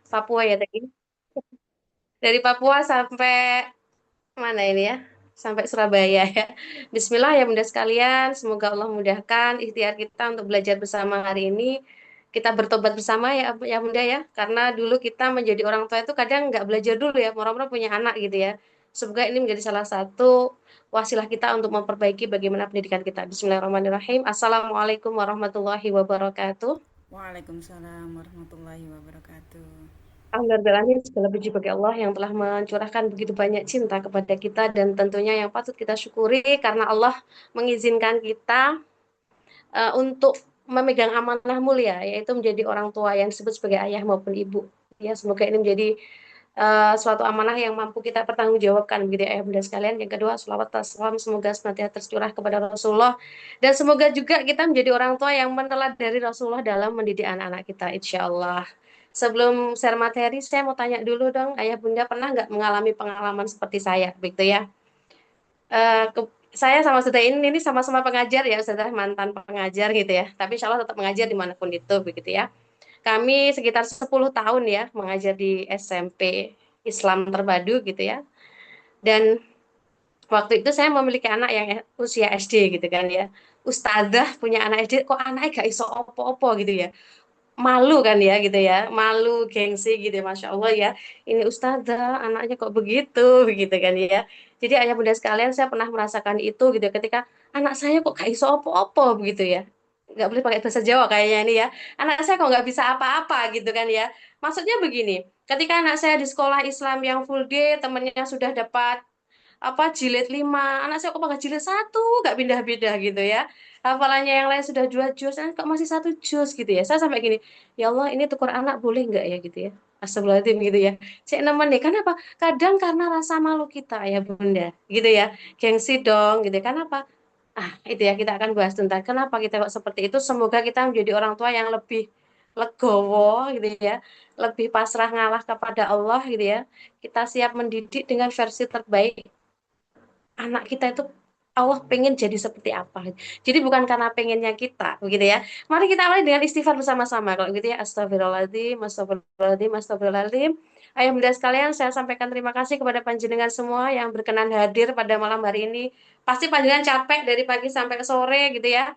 Papua ya tadi. Dari Papua sampai mana ini ya? Sampai Surabaya ya. Bismillah ya bunda sekalian. Semoga Allah mudahkan ikhtiar kita untuk belajar bersama hari ini. Kita bertobat bersama ya bunda ya. Karena dulu kita menjadi orang tua itu kadang nggak belajar dulu ya. Orang-orang punya anak gitu ya. Semoga ini menjadi salah satu wasilah kita untuk memperbaiki bagaimana pendidikan kita. Bismillahirrahmanirrahim. Assalamualaikum warahmatullahi wabarakatuh. Waalaikumsalam warahmatullahi wabarakatuh. Alhamdulillah segala puji bagi Allah yang telah mencurahkan begitu banyak cinta kepada kita dan tentunya yang patut kita syukuri karena Allah mengizinkan kita untuk memegang amanah mulia yaitu menjadi orang tua yang disebut sebagai ayah maupun ibu. Ya, semoga ini menjadi suatu amanah yang mampu kita pertanggungjawabkan begitu ya ayah bunda sekalian. Yang kedua, selawat dan salam semoga senantiasa tercurah kepada Rasulullah dan semoga juga kita menjadi orang tua yang meneladani Rasulullah dalam mendidik anak-anak kita insya Allah. Sebelum share materi, saya mau tanya dulu dong, ayah bunda pernah nggak mengalami pengalaman seperti saya, begitu ya? Eh, ke- saya sama Ustazah ini sama-sama pengajar ya, Ustazah mantan pengajar gitu ya. Tapi insya Allah tetap mengajar dimanapun itu, begitu ya. Kami sekitar 10 tahun ya mengajar di SMP Islam Terpadu gitu ya. Dan waktu itu saya memiliki anak yang usia SD gitu kan ya. Ustazah punya anak SD, kok anaknya gak iso opo-opo gitu ya. Malu kan ya gitu ya, malu, gengsi gitu ya, Masya Allah ya. Ini Ustazah, anaknya kok begitu, begitu kan ya. Jadi ayah bunda sekalian, saya pernah merasakan itu gitu ketika anak saya kok gak iso opo-opo begitu ya. Nggak boleh pakai bahasa Jawa kayaknya ini ya. Anak saya kok nggak bisa apa-apa gitu kan ya. Maksudnya begini, ketika anak saya di sekolah Islam yang full day, temennya sudah dapat jilid 5, anak saya kok malah jilid 1, gak pindah-pindah gitu ya. Hafalannya yang lain sudah 2 juz, kok masih 1 juz gitu ya. Saya sampai gini, ya Allah ini tuker anak boleh nggak ya gitu ya. Astagfirullahaladzim gitu ya. Saya nemen nih, kenapa? Kadang karena rasa malu kita ya bunda, gitu ya. Gengsi dong gitu ya. Kenapa? Itu ya kita akan bahas tentang kenapa kita kok seperti itu. Semoga kita menjadi orang tua yang lebih legowo gitu ya, lebih pasrah ngalah kepada Allah gitu ya. Kita siap mendidik dengan versi terbaik anak kita itu Allah pengen jadi seperti apa. Jadi bukan karena pengennya kita, begitu ya. Mari kita awali dengan istighfar bersama-sama. Kalau gitu ya, astagfirullahaladzim, astagfirullahaladzim, astagfirullahaladzim. Ayah bunda sekalian, saya sampaikan terima kasih kepada panjenengan semua yang berkenan hadir pada malam hari ini. Pasti panjenengan capek dari pagi sampai ke sore gitu ya,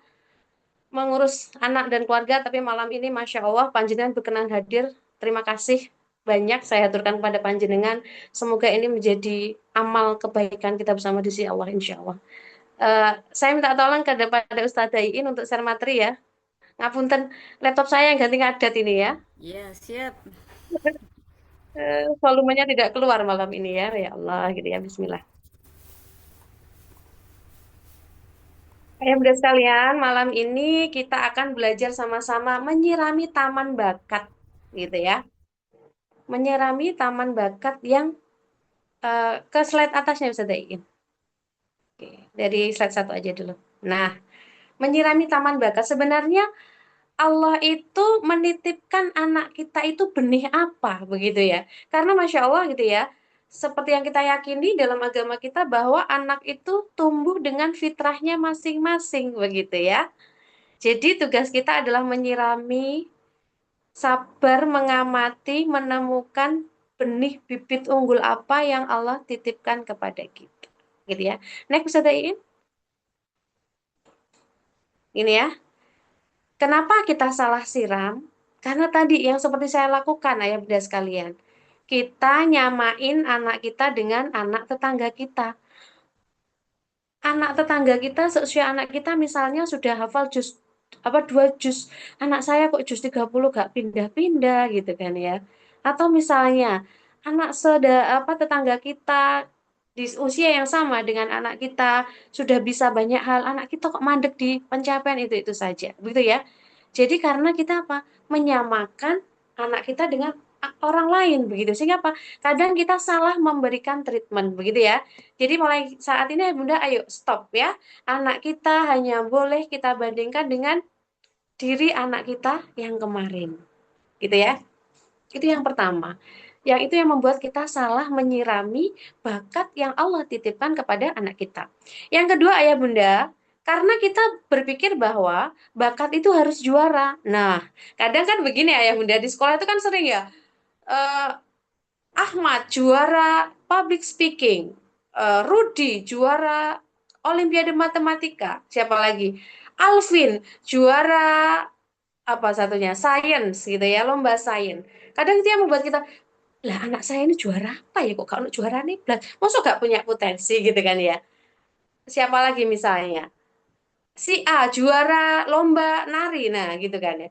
mengurus anak dan keluarga, tapi malam ini Masya Allah panjenengan berkenan hadir. Terima kasih banyak saya aturkan kepada panjenengan. Semoga ini menjadi amal kebaikan kita bersama di sisi Allah insya Allah. Saya minta tolong kepada Ustazah Iin untuk share materi ya. Ngapunten, laptop saya yang ganti ngadat ini ya. Ya, siap. Volumenya tidak keluar malam ini ya. Ya Allah gitu ya. Bismillah. Ya, bunda sekalian, malam ini kita akan belajar sama-sama menyirami taman bakat gitu ya. Menyirami taman bakat yang ke slide atasnya bisa Iin. Oke, dari slide satu aja dulu. Nah, menyirami taman bakat sebenarnya Allah itu menitipkan anak kita itu benih apa begitu ya. Karena Masya Allah gitu ya, seperti yang kita yakini dalam agama kita bahwa anak itu tumbuh dengan fitrahnya masing-masing begitu ya. Jadi tugas kita adalah menyirami, sabar mengamati, menemukan benih bibit unggul apa yang Allah titipkan kepada kita. Gitu ya. Next bisa Iin. Ini ya. Kenapa kita salah siram? Karena tadi yang seperti saya lakukan, ayah bunda sekalian. Kita nyamain anak kita dengan anak tetangga kita. Anak tetangga kita, seusia anak kita misalnya sudah hafal juz, 2 juz. Anak saya kok juz 30 gak pindah-pindah gitu kan ya. Atau misalnya, anak tetangga kita di usia yang sama dengan anak kita sudah bisa banyak hal, anak kita kok mandek di pencapaian itu saja, begitu ya. Jadi karena kita apa? Menyamakan anak kita dengan orang lain begitu. Sehingga apa? Kadang kita salah memberikan treatment begitu ya. Jadi mulai saat ini Bunda ayo stop ya. Anak kita hanya boleh kita bandingkan dengan diri anak kita yang kemarin. Gitu ya. Itu yang pertama. Yang itu yang membuat kita salah menyirami bakat yang Allah titipkan kepada anak kita. Yang kedua, ayah bunda, Karena kita berpikir bahwa bakat itu harus juara. Nah, kadang kan begini Ayah Bunda, di sekolah itu kan sering ya, eh, Ahmad juara public speaking, Rudi juara Olimpiade Matematika, siapa lagi? Alvin juara apa satunya? Science gitu ya, lomba sains. Kadang dia membuat kita, lah anak saya ini juara apa ya kok kalau juara nih? Lah, masa gak punya potensi gitu kan ya? Siapa lagi misalnya? Si A juara lomba nari, nah gitu kan ya.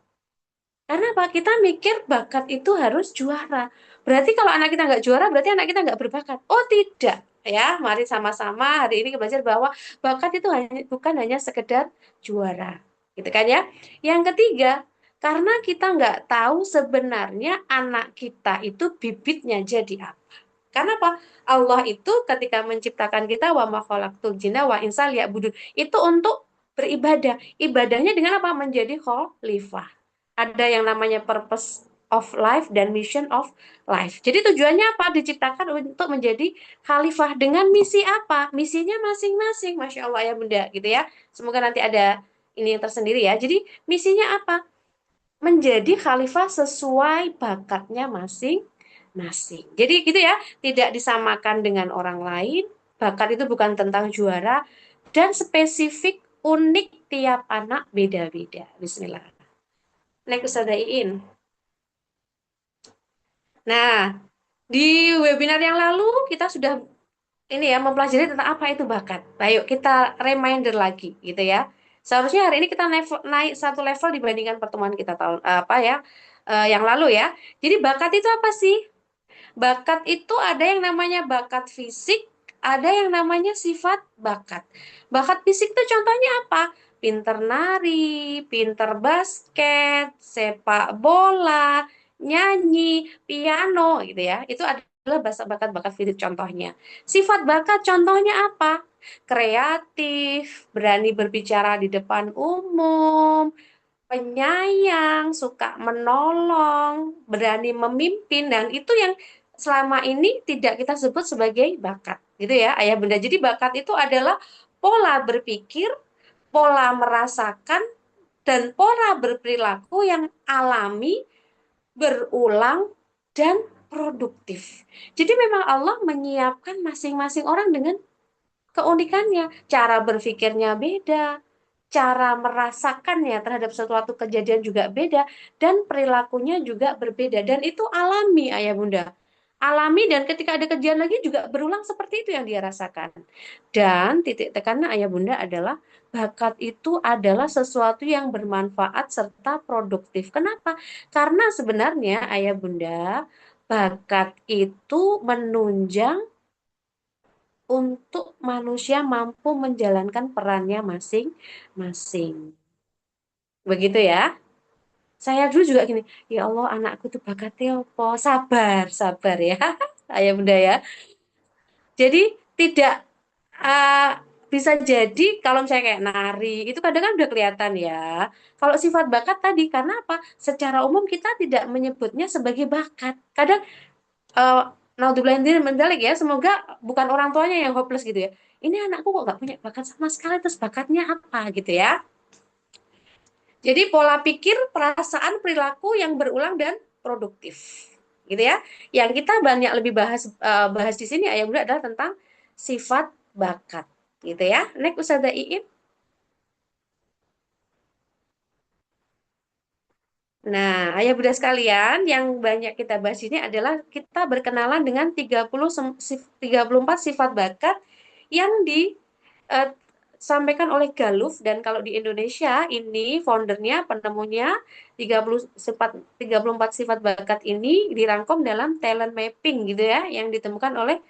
Karena apa? Kita mikir bakat itu harus juara. Berarti kalau anak kita nggak juara, berarti anak kita nggak berbakat. Oh tidak, ya. Mari sama-sama hari ini kita belajar bahwa bakat itu bukan hanya sekedar juara, gitu kan ya. Yang ketiga, karena kita nggak tahu sebenarnya anak kita itu bibitnya jadi apa. Karena apa? Allah itu ketika menciptakan kita wa ma khalaqtul jinna wa insa liya'budun, itu untuk beribadah. Ibadahnya dengan apa? Menjadi khalifah. Ada yang namanya purpose of life dan mission of life. Jadi tujuannya apa? Diciptakan untuk menjadi khalifah dengan misi apa? Misinya masing-masing. Masya Allah ya Bunda, gitu ya. Semoga nanti ada ini yang tersendiri ya. Jadi misinya apa? Menjadi khalifah sesuai bakatnya masing-masing. Jadi gitu ya, tidak disamakan dengan orang lain. Bakat itu bukan tentang juara dan spesifik unik tiap anak beda-beda. Bismillah. Naik Ustazah Iin. Nah, di webinar yang lalu kita sudah ini ya mempelajari tentang apa itu bakat. Ayo kita reminder lagi gitu ya. Seharusnya hari ini kita naik satu level dibandingkan pertemuan kita tahun apa ya yang lalu ya. Jadi bakat itu apa sih? Bakat itu ada yang namanya bakat fisik, ada yang namanya sifat bakat. Bakat fisik itu contohnya apa? Pinter nari, pinter basket, sepak bola, nyanyi, piano gitu ya. Itu adalah bakat-bakat fisik contohnya. Sifat bakat contohnya apa? Kreatif, berani berbicara di depan umum, penyayang, suka menolong, berani memimpin, dan itu yang selama ini tidak kita sebut sebagai bakat, gitu ya, Ayah Bunda. Jadi bakat itu adalah pola berpikir, pola merasakan, dan pola berperilaku yang alami, berulang, dan produktif. Jadi memang Allah menyiapkan masing-masing orang dengan keunikannya, cara berpikirnya beda, cara merasakannya terhadap suatu kejadian juga beda, dan perilakunya juga berbeda. Dan itu alami, Ayah Bunda. Alami dan ketika ada kejadian lagi juga berulang seperti itu yang dia rasakan. Dan titik tekannya Ayah Bunda adalah bakat itu adalah sesuatu yang bermanfaat serta produktif. Kenapa? Karena sebenarnya Ayah Bunda, bakat itu menunjang untuk manusia mampu menjalankan perannya masing-masing. Begitu ya. Saya dulu juga gini, ya Allah anakku tuh bakatnya apa? Sabar, sabar ya. Ayah bunda ya. Jadi tidak uh, bisa jadi kalau misalnya kayak nari, itu kadang kan udah kelihatan ya. Kalau sifat bakat tadi, karena apa? Secara umum kita tidak menyebutnya sebagai bakat. Kadang naudzubillah min mendalik ya, semoga bukan orang tuanya yang hopeless gitu ya. Ini anakku kok nggak punya bakat sama sekali, terus bakatnya apa gitu ya. Jadi pola pikir, perasaan, perilaku yang berulang dan produktif, gitu ya. Yang kita banyak lebih bahas di sini ayat bunda adalah tentang sifat bakat, gitu ya. Next Ustazah Iin. Nah, ayah bunda sekalian, yang banyak kita bahas ini adalah kita berkenalan dengan 34 sifat bakat yang disampaikan oleh Galuf, dan kalau di Indonesia ini foundernya, penemunya 34 sifat bakat ini dirangkum dalam talent mapping gitu ya, yang ditemukan oleh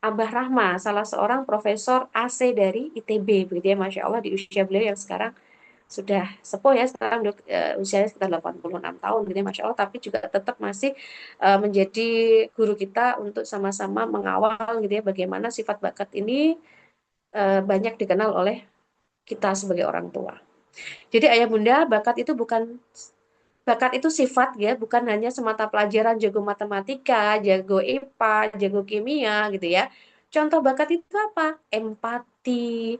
Abah Rahma, salah seorang profesor AC dari ITB, begitu ya, Masya Allah di usia beliau yang sekarang sudah sepuh ya, sekarang usianya sekitar 86 tahun gitu ya, Masya Allah, tapi juga tetap masih menjadi guru kita untuk sama-sama mengawal gitu ya, bagaimana sifat bakat ini banyak dikenal oleh kita sebagai orang tua. Jadi ayah bunda, bakat itu sifat ya, bukan hanya semata pelajaran jago matematika, jago IPA, jago kimia gitu ya. Contoh bakat itu apa? Empati,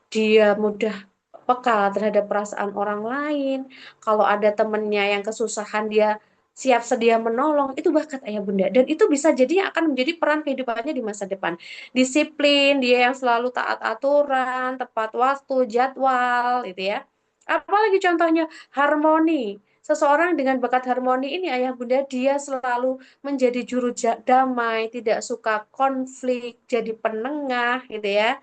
dia mudah peka terhadap perasaan orang lain. Kalau ada temennya yang kesusahan, dia siap sedia menolong. Itu bakat ayah bunda. Dan itu bisa jadi akan menjadi peran kehidupannya di masa depan. Disiplin, dia yang selalu taat aturan, tepat waktu, jadwal, gitu ya. Apalagi contohnya harmoni. Seseorang dengan bakat harmoni ini, ayah bunda, dia selalu menjadi juru damai, tidak suka konflik, jadi penengah, gitu ya.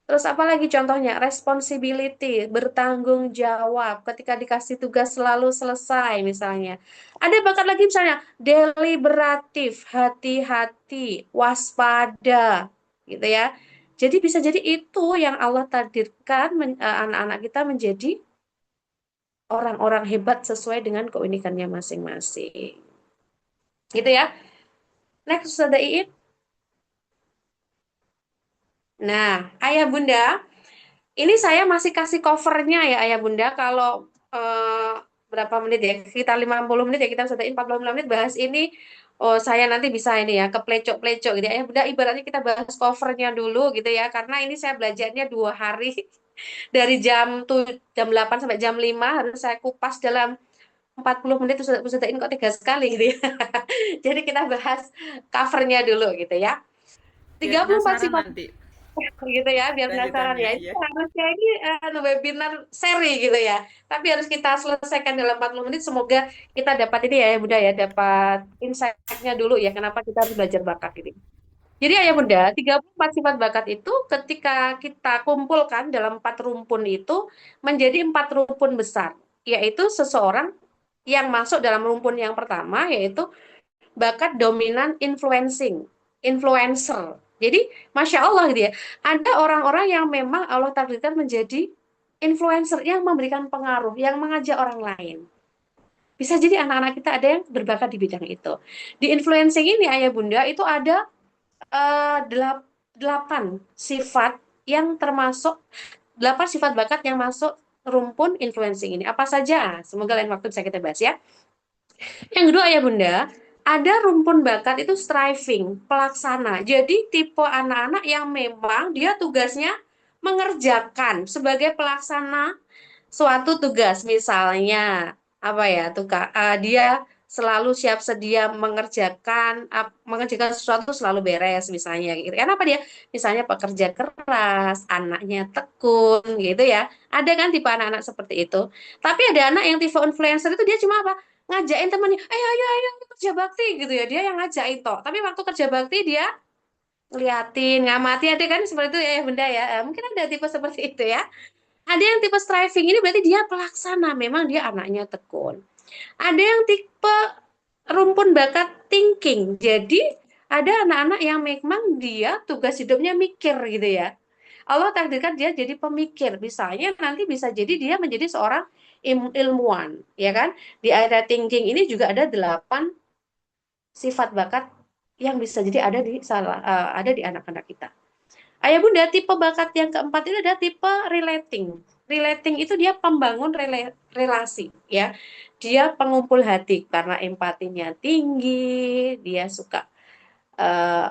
Terus apalagi contohnya? Responsibility, bertanggung jawab. Ketika dikasih tugas selalu selesai misalnya. Ada bakat lagi misalnya deliberatif, hati-hati, waspada, gitu ya. Jadi bisa jadi itu yang Allah takdirkan anak-anak kita menjadi orang-orang hebat sesuai dengan keunikannya masing-masing. Gitu ya. Next, Ustazah Iin. Nah, ayah bunda, ini saya masih kasih covernya ya Ayah Bunda. Kalau berapa menit ya? Sekitar 50 menit ya, kita sudah 45 menit bahas ini. Oh, saya nanti bisa ini ya, keplecok-plecok gitu ya. Ayah Bunda, ibaratnya kita bahas covernya dulu gitu ya. Karena ini saya belajarnya 2 hari. Dari jam 8 sampai jam 5 harus saya kupas dalam 40 menit. Ustazah ini kok 3 sekali gitu ya. Jadi kita bahas covernya dulu gitu ya. Biar 34 penasaran sifat nanti gitu ya, biar penasaran lanjutannya ya. Ini ya. harusnya ini webinar seri gitu ya. Tapi harus kita selesaikan dalam 40 menit. Semoga kita dapat ini ya, ya Bunda ya, dapat insight-nya dulu ya, kenapa kita harus belajar bakat ini. Jadi ya Bunda, 34 sifat bakat itu ketika kita kumpulkan dalam 4 rumpun itu menjadi 4 rumpun besar, yaitu seseorang yang masuk dalam rumpun yang pertama, yaitu bakat dominan influencing, influencer. Jadi, Masya Allah gitu ya, ada orang-orang yang memang Allah takdirkan menjadi influencer yang memberikan pengaruh, yang mengajak orang lain. Bisa jadi anak-anak kita ada yang berbakat di bidang itu. Di influencing ini, Ayah Bunda, itu ada 8 sifat yang termasuk 8 sifat bakat yang masuk rumpun influencing ini. Apa saja? Semoga lain waktu bisa kita bahas ya. Yang kedua ya Bunda, ada rumpun bakat itu striving, pelaksana. Jadi tipe anak-anak yang memang dia tugasnya mengerjakan sebagai pelaksana suatu tugas. Misalnya apa ya, dia selalu siap sedia mengerjakan sesuatu selalu beres misalnya gitu. Kenapa dia? Misalnya pekerja keras, anaknya tekun gitu ya. Ada kan tipe anak-anak seperti itu. Tapi ada anak yang tipe influencer itu dia cuma apa? Ngajakin temannya, ayo ayo ayo kerja bakti gitu ya. Dia yang ngajakin toh. Tapi waktu kerja bakti dia ngeliatin, ngamati, ada kan seperti itu ya benda ya. Mungkin ada tipe seperti itu ya. Ada yang tipe striving ini berarti dia pelaksana, memang dia anaknya tekun. Ada yang tipe rumpun bakat thinking. Jadi ada anak-anak yang memang dia tugas hidupnya mikir gitu ya. Allah takdirkan dia jadi pemikir. Misalnya nanti bisa jadi dia menjadi seorang ilmuwan, ya kan? Di area thinking ini juga ada 8 sifat bakat yang bisa jadi ada di anak-anak kita. Ayah bunda, tipe bakat yang keempat itu ada tipe relating. Relating itu dia pembangun relasi, ya. Dia pengumpul hati karena empatinya tinggi, dia suka eh,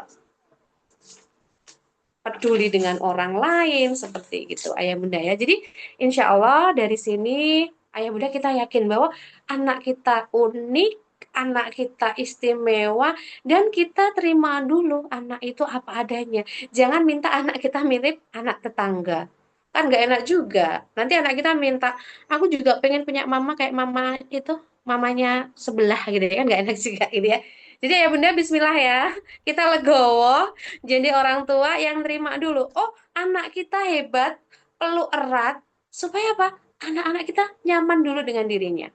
peduli dengan orang lain seperti itu, ayah bunda ya. Jadi insya Allah dari sini ayah bunda kita yakin bahwa anak kita unik, anak kita istimewa, dan kita terima dulu anak itu apa adanya. Jangan minta anak kita mirip anak tetangga. Kan nggak enak juga. Nanti anak kita minta, aku juga pengen punya mama kayak mama itu, mamanya sebelah gitu ya, kan nggak enak juga gitu ya. Jadi ya bunda, Bismillah ya. Kita legowo, jadi orang tua yang terima dulu. Oh, anak kita hebat, peluk erat, supaya apa? Anak-anak kita nyaman dulu dengan dirinya.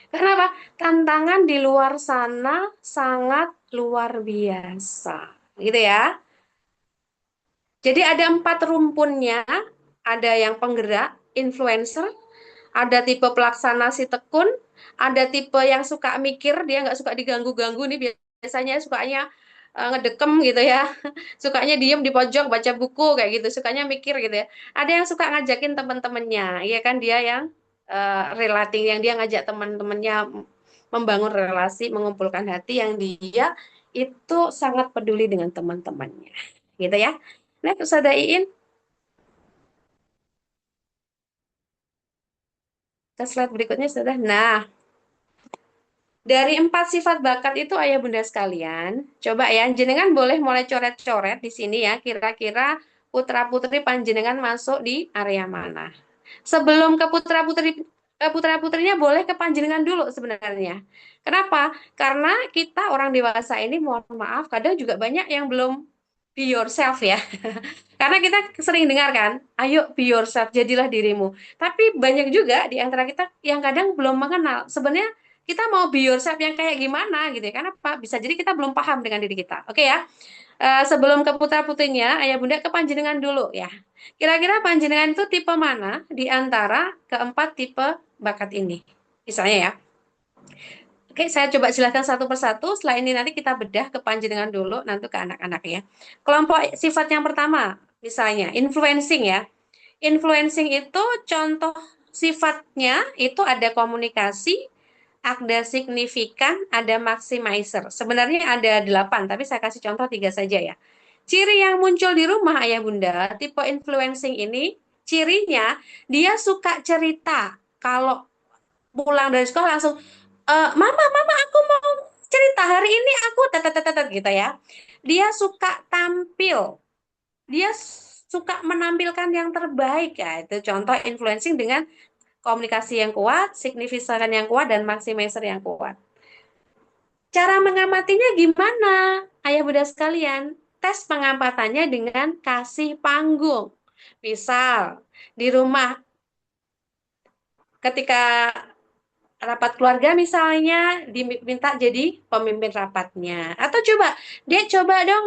Karena apa? Tantangan di luar sana sangat luar biasa. Gitu ya. Jadi ada 4 rumpunnya. Ada yang penggerak, influencer, ada tipe pelaksana si tekun, ada tipe yang suka mikir, dia nggak suka diganggu-ganggu nih, biasanya sukanya ngedekem gitu ya, sukanya diem di pojok baca buku kayak gitu, sukanya mikir gitu ya. Ada yang suka ngajakin teman-temannya, ya kan, dia yang relating, yang dia ngajak teman-temannya membangun relasi, mengumpulkan hati, yang dia itu sangat peduli dengan teman-temannya, gitu ya. Next, Ustazah Iin. Ke slide berikutnya sudah. Nah, dari 4 sifat bakat itu ayah bunda sekalian, coba ya, jenengan boleh mulai coret-coret di sini ya, kira-kira putra-putri panjenengan masuk di area mana. Sebelum ke putra-putrinya boleh ke panjenengan dulu sebenarnya. Kenapa? Karena kita orang dewasa ini, mohon maaf, kadang juga banyak yang belum be yourself ya. Karena kita sering dengar kan, ayo be yourself, jadilah dirimu. Tapi banyak juga di antara kita yang kadang belum mengenal. Sebenarnya kita mau be yourself yang kayak gimana gitu ya. Karena apa? Bisa jadi kita belum paham dengan diri kita. Oke ya. Sebelum ke putra-putrinya, ayah bunda ke panjenengan dulu ya. Kira-kira panjenengan itu tipe mana di antara keempat tipe bakat ini? Misalnya ya. Oke, saya coba jelaskan satu persatu. Setelah ini nanti kita bedah ke panjenengan dulu, nanti ke anak-anak ya. Kelompok sifat yang pertama, misalnya influencing ya. Influencing itu contoh sifatnya itu ada komunikasi, ada signifikan, ada maximizer. Sebenarnya ada 8, tapi saya kasih contoh 3 saja ya. Ciri yang muncul di rumah ayah bunda, tipe influencing ini, cirinya dia suka cerita. Kalau pulang dari sekolah langsung, mama, mama aku mau cerita hari ini aku tetetetet gitu ya. Dia suka tampil, dia suka menampilkan yang terbaik ya. Itu contoh influencing dengan komunikasi yang kuat, signifikan yang kuat, dan maximizer yang kuat. Cara mengamatinya gimana? Ayah bunda sekalian, tes pengamatannya dengan kasih panggung. Misal, di rumah ketika rapat keluarga misalnya diminta jadi pemimpin rapatnya. Atau coba, dia coba dong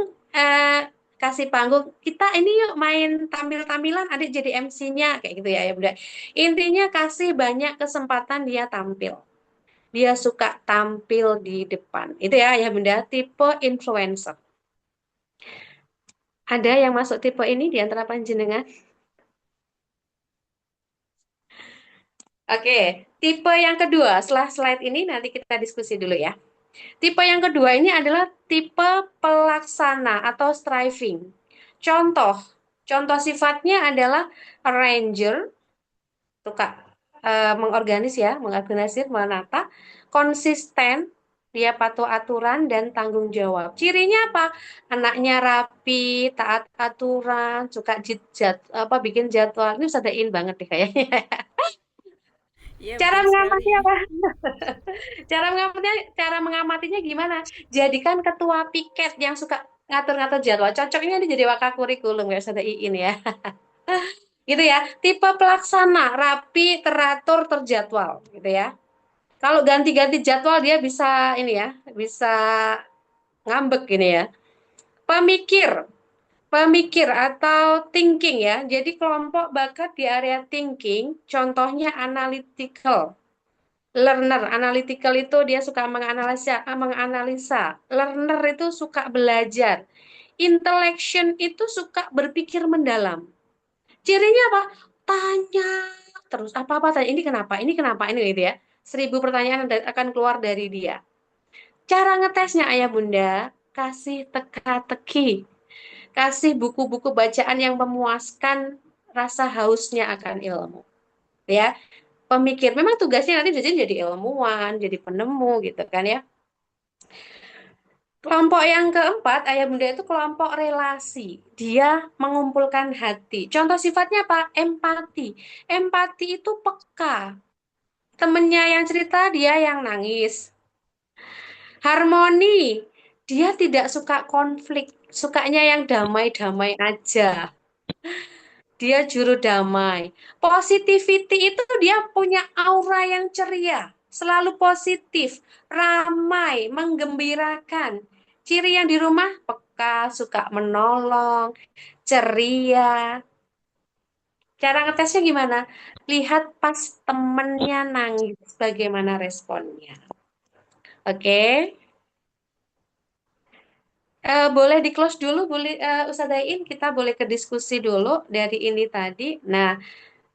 kasih panggung, kita ini yuk main tampil-tampilan, adik jadi MC-nya, kayak gitu ya bunda. Intinya kasih banyak kesempatan dia tampil. Dia suka tampil di depan. Itu ya bunda, tipe influencer. Ada yang masuk tipe ini di antara panjenengan? Oke, tipe yang kedua, setelah slide ini nanti kita diskusi dulu ya. Tipe yang kedua ini adalah tipe pelaksana atau striving. Contoh, contoh sifatnya adalah arranger, suka mengorganis ya, mengorganisir, menata, konsisten, dia patuh aturan dan tanggung jawab. Cirinya apa? Anaknya rapi, taat aturan, suka bikin jadwal. Ini usadain banget deh kayaknya. Iya, Cara betul sekali. mengamati apa? Cara mengamatinya gimana? Jadikan ketua piket yang suka ngatur-ngatur jadwal. Cocoknya ini jadi wakakurikulum ya, Ustazah Iin ya. Gitu ya. Tipe pelaksana, rapi, teratur, terjadwal gitu ya. Kalau ganti-ganti jadwal dia bisa ini ya, bisa ngambek gini ya. Pemikir, pemikir atau thinking ya. Jadi kelompok bakat di area thinking, contohnya analytical. Learner, analytical itu dia suka menganalisa. Learner itu suka belajar. Intellection itu suka berpikir mendalam. Cirinya apa? Tanya terus apa-apa tanya. Ini kenapa? Ini kenapa? Ini gitu ya. 1.000 pertanyaan akan keluar dari dia. Cara ngetesnya ayah bunda, kasih teka-teki. Kasih buku-buku bacaan yang memuaskan rasa hausnya akan ilmu. Ya, pemikir. Memang tugasnya nanti jadi ilmuwan, jadi penemu gitu kan ya. Kelompok yang keempat, ayah bunda itu kelompok relasi. Dia mengumpulkan hati. Contoh sifatnya apa? Empati. Empati itu peka. Temennya yang cerita, dia yang nangis. Harmoni. Dia tidak suka konflik. Sukanya yang damai-damai aja. Dia juru damai. Positivity itu dia punya aura yang ceria, selalu positif, ramai, menggembirakan. Ciri yang di rumah peka, suka menolong, ceria. Cara ngetesnya gimana? Lihat pas temennya nangis, bagaimana responnya. Oke. Boleh di close dulu, boleh Ustazain, kita boleh ke diskusi dulu dari ini tadi. Nah,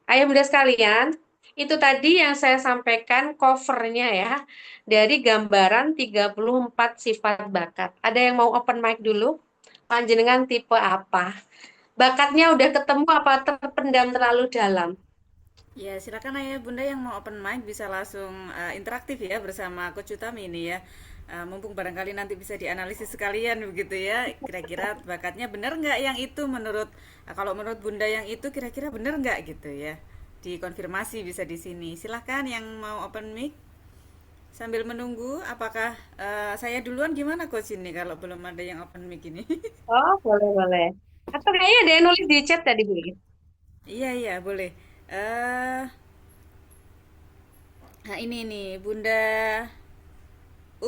ayah bunda sekalian, itu tadi yang saya sampaikan covernya ya, dari gambaran 34 sifat bakat. Ada yang mau open mic dulu? Panjenengan tipe apa? Bakatnya udah ketemu apa terpendam terlalu dalam? Ya, silakan Ayah Bunda yang mau open mic bisa langsung interaktif ya bersama Coach Utami ini ya. Mumpung barangkali nanti bisa dianalisis sekalian begitu ya. Kira-kira bakatnya benar nggak yang itu menurut kalau menurut Bunda yang itu kira-kira benar nggak gitu ya. Dikonfirmasi bisa di sini. Silakan yang mau open mic sambil menunggu. Apakah saya duluan gimana Coach ini kalau belum ada yang open mic ini? Oh, boleh, boleh. Atau kayaknya ada yang nulis di chat tadi, Bu. Iya iya boleh. eh nah ini nih Bunda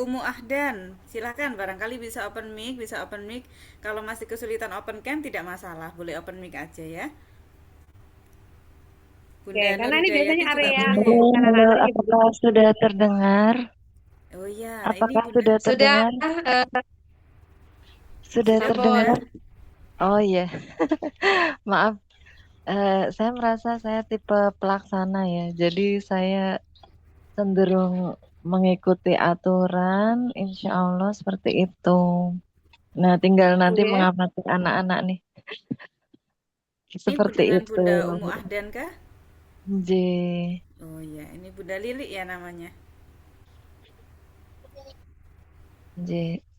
Umu Ahdan, silakan barangkali bisa open mic, bisa open mic. Kalau masih kesulitan open cam tidak masalah, boleh open mic aja ya. Oke, Bunda karena ini biasanya Nuridayati juga area boleh. Halo, bukan halo, anak-anak ya, Bu. apakah sudah terdengar? Oh iya, ini Apakah Bunda sudah Sudah, terdengar? Sudah sudah ampun. terdengar? Bunda. Oh iya, maaf. Saya merasa saya tipe pelaksana ya. Jadi saya cenderung mengikuti aturan, insya Allah seperti itu. Nah, tinggal nanti Oke. mengamati anak-anak nih. Ini Seperti dengan itu. Bunda Umu Ahdan kah? J, Oh iya, ini Bunda Lili ya namanya. J.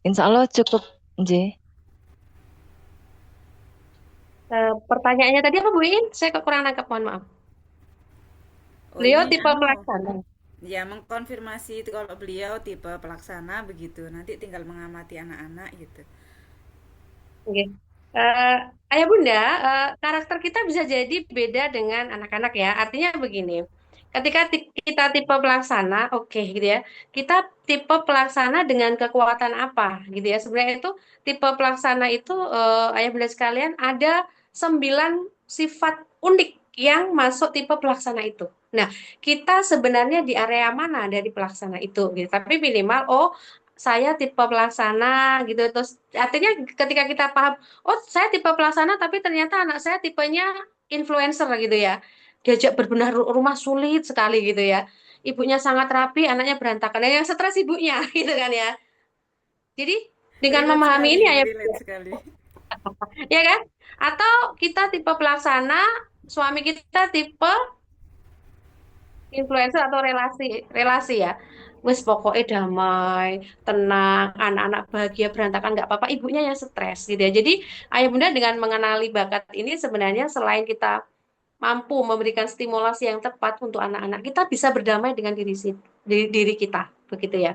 Insya Allah cukup J. Pertanyaannya tadi apa, Bu In? Saya kok kurang nangkep, mohon maaf. Oh Beliau ini tipe anu, pelaksana. ya mengkonfirmasi itu kalau beliau tipe pelaksana begitu. Nanti tinggal mengamati anak-anak gitu. Oke. Eh, Ayah Bunda, karakter kita bisa jadi beda dengan anak-anak ya. Artinya begini, ketika kita tipe pelaksana, oke gitu ya. Kita tipe pelaksana dengan kekuatan apa gitu ya. Sebenarnya itu tipe pelaksana itu Ayah Bunda sekalian ada 9 sifat unik yang masuk tipe pelaksana itu. Nah, kita sebenarnya di area mana dari pelaksana itu gitu. Tapi minimal saya tipe pelaksana gitu. Terus artinya ketika kita paham, oh saya tipe pelaksana tapi ternyata anak saya tipenya influencer gitu ya. Diajak berbenah rumah sulit sekali gitu ya. Ibunya sangat rapi, anaknya berantakan. Dan yang stres ibunya gitu kan ya. Jadi dengan Relate memahami sekali ini ini, ya, relate sekali. ya kan? Atau kita tipe pelaksana, suami kita tipe influencer atau relasi relasi ya. Wes pokoknya damai, tenang, anak-anak bahagia, berantakan nggak apa-apa, ibunya yang stres gitu ya. Jadi ayah bunda dengan mengenali bakat ini sebenarnya selain kita mampu memberikan stimulasi yang tepat untuk anak-anak, kita bisa berdamai dengan diri kita, begitu ya.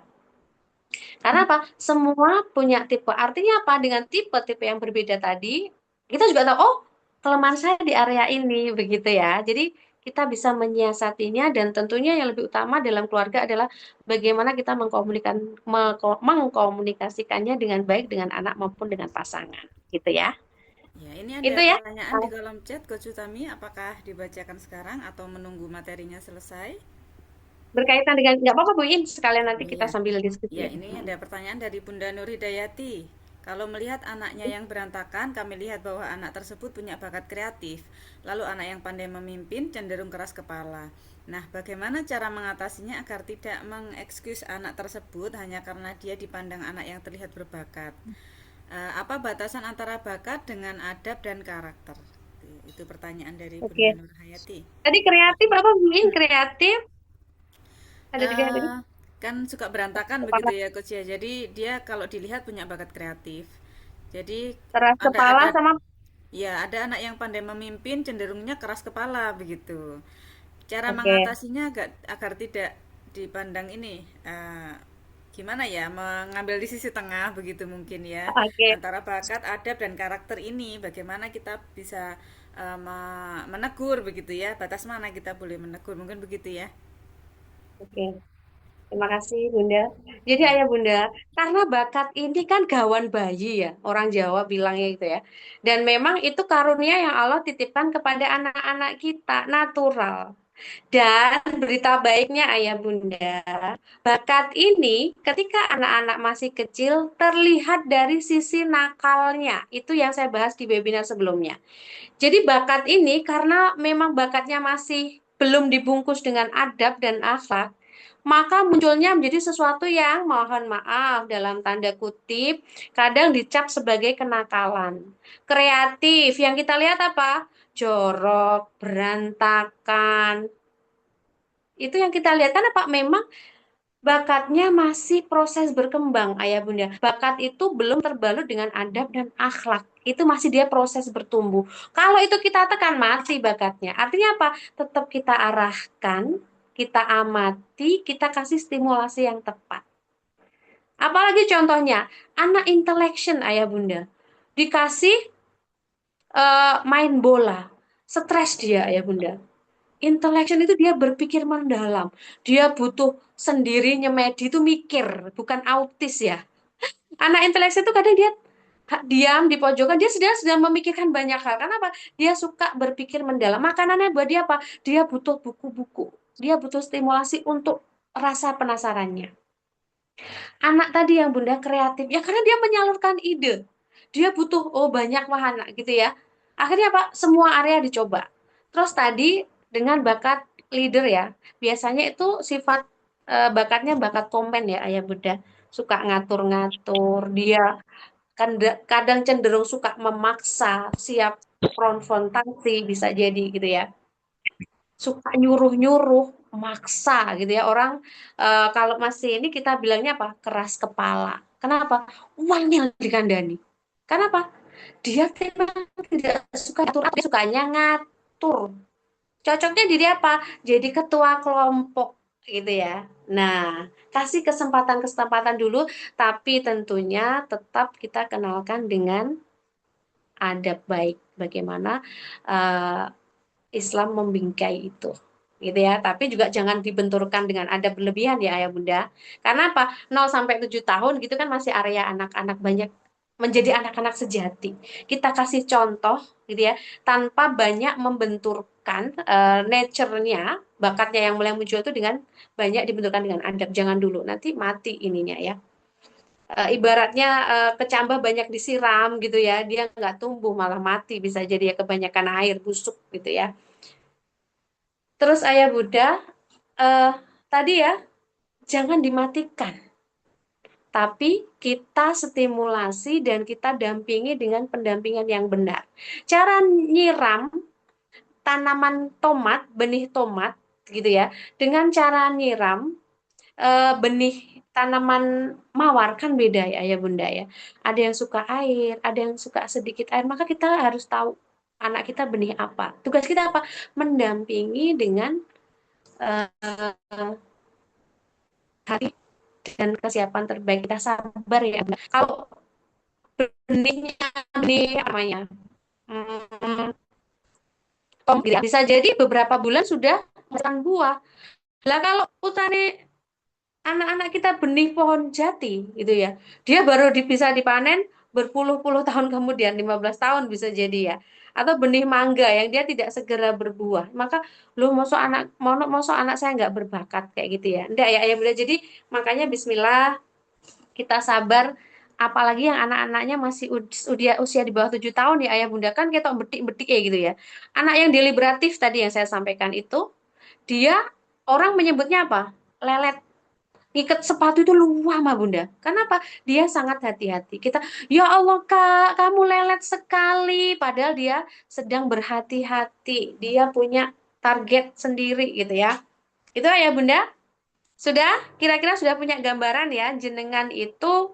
Karena apa? Semua punya tipe. Artinya apa? Dengan tipe-tipe yang berbeda tadi, kita juga tahu, oh, kelemahan saya di area ini, begitu ya. Jadi kita bisa menyiasatinya dan tentunya yang lebih utama dalam keluarga adalah bagaimana kita mengkomunikasikannya dengan baik dengan anak maupun dengan pasangan, gitu ya. Ya, ini ada Itu ya. pertanyaan di kolom chat Coach Utami, apakah dibacakan sekarang atau menunggu materinya selesai? Berkaitan dengan nggak apa-apa Bu In, sekalian nanti Oh kita iya. sambil diskusi Ya, ya. ini ada pertanyaan dari Bunda Nur Hidayati. Kalau melihat anaknya yang berantakan, kami lihat bahwa anak tersebut punya bakat kreatif. Lalu anak yang pandai memimpin cenderung keras kepala. Nah, bagaimana cara mengatasinya agar tidak mengekskuse anak tersebut hanya karena dia dipandang anak yang terlihat berbakat? Apa batasan antara bakat dengan adab dan karakter? Itu pertanyaan dari Bunda Oke. Nur Hayati. Tadi kreatif apa Bu In? Kreatif ada tiga tadi. eh kan suka berantakan begitu ya coach ya. Jadi dia kalau dilihat punya bakat kreatif. Jadi Keras kepala ada sama ya ada anak yang pandai memimpin cenderungnya keras kepala begitu. Cara oke. mengatasinya agar tidak dipandang ini gimana ya mengambil di sisi tengah begitu mungkin ya Oke. antara bakat, adab dan karakter ini bagaimana kita bisa menegur begitu ya batas mana kita boleh menegur mungkin begitu ya. Oke. Terima kasih Bunda. Jadi Ya. ayah Bunda, karena bakat ini kan gawan bayi ya, orang Jawa bilangnya gitu ya. Dan memang itu karunia yang Allah titipkan kepada anak-anak kita, natural. Dan berita baiknya ayah Bunda, bakat ini ketika anak-anak masih kecil terlihat dari sisi nakalnya. Itu yang saya bahas di webinar sebelumnya. Jadi bakat ini karena memang bakatnya masih belum dibungkus dengan adab dan akhlak, maka munculnya menjadi sesuatu yang mohon maaf dalam tanda kutip kadang dicap sebagai kenakalan. Kreatif yang kita lihat apa? Jorok, berantakan, Itu yang kita lihat karena Pak memang bakatnya masih proses berkembang, Ayah Bunda. Bakat itu belum terbalut dengan adab dan akhlak. Itu masih dia proses bertumbuh. Kalau itu kita tekan, mati bakatnya. Artinya apa? Tetap kita arahkan, kita amati, kita kasih stimulasi yang tepat. Apalagi contohnya, anak intellection, Ayah Bunda. Dikasih main bola. Stres dia, Ayah Bunda. Intellection itu dia berpikir mendalam. Dia butuh sendiri nyemedi itu mikir, bukan autis ya. Anak intelektual itu kadang dia diam di pojokan, dia sedang memikirkan banyak hal. Kenapa? Dia suka berpikir mendalam. Makanannya buat dia apa? Dia butuh buku-buku. Dia butuh stimulasi untuk rasa penasarannya. Anak tadi yang Bunda kreatif, ya karena dia menyalurkan ide. Dia butuh, oh banyak wahana gitu ya. Akhirnya apa? Semua area dicoba. Terus tadi dengan bakat leader ya, biasanya itu sifat bakatnya bakat komen ya Ayah Bunda. Suka ngatur-ngatur, dia kadang cenderung suka memaksa, siap konfrontasi bisa jadi gitu ya. Suka nyuruh-nyuruh, maksa gitu ya. Orang kalau masih ini kita bilangnya apa? Keras kepala. Kenapa? Uangnya dikandani. Kenapa? Dia memang tidak suka atur, dia sukanya ngatur. Cocoknya diri apa? Jadi ketua kelompok gitu ya. Nah, kasih kesempatan-kesempatan dulu, tapi tentunya tetap kita kenalkan dengan adab baik. Bagaimana eh, Islam membingkai itu. Gitu ya. Tapi juga jangan dibenturkan dengan adab berlebihan ya Ayah Bunda. Karena apa? 0 sampai 7 tahun gitu kan masih area anak-anak banyak menjadi anak-anak sejati. Kita kasih contoh gitu ya, tanpa banyak membenturkan nature-nya, bakatnya yang mulai muncul itu dengan banyak dibenturkan dengan adab. Jangan dulu, nanti mati ininya ya. Ibaratnya kecambah banyak disiram gitu ya, dia nggak tumbuh malah mati bisa jadi ya kebanyakan air busuk gitu ya. Terus Ayah Buddha, eh, tadi ya, jangan dimatikan. Tapi kita stimulasi dan kita dampingi dengan pendampingan yang benar. Cara nyiram tanaman tomat, benih tomat, gitu ya, dengan cara nyiram benih tanaman mawar kan beda ya, ya Bunda ya. Ada yang suka air, ada yang suka sedikit air. Maka kita harus tahu anak kita benih apa. Tugas kita apa? Mendampingi dengan hati dan kesiapan terbaik. Kita sabar ya. Kalau benihnya benih apa namanya? Hmm, bisa jadi beberapa bulan sudah menghasilkan buah. Lah kalau utane anak-anak kita benih pohon jati gitu ya. Dia baru bisa dipanen berpuluh-puluh tahun kemudian, 15 tahun bisa jadi ya. Atau benih mangga yang dia tidak segera berbuah. Maka lu mosok anak saya nggak berbakat kayak gitu ya. Enggak ya, ya Bunda. Jadi makanya bismillah kita sabar apalagi yang anak-anaknya masih usia di bawah 7 tahun ya ayah bunda kan kita betik-betik ya gitu ya. Anak yang deliberatif tadi yang saya sampaikan itu dia orang menyebutnya apa? Lelet. Ngikat sepatu itu luah mah bunda. Kenapa? Dia sangat hati-hati. Kita, ya Allah kak, kamu lelet sekali. Padahal dia sedang berhati-hati. Dia punya target sendiri gitu ya. Itu ya bunda. Sudah? Kira-kira sudah punya gambaran ya. Jenengan itu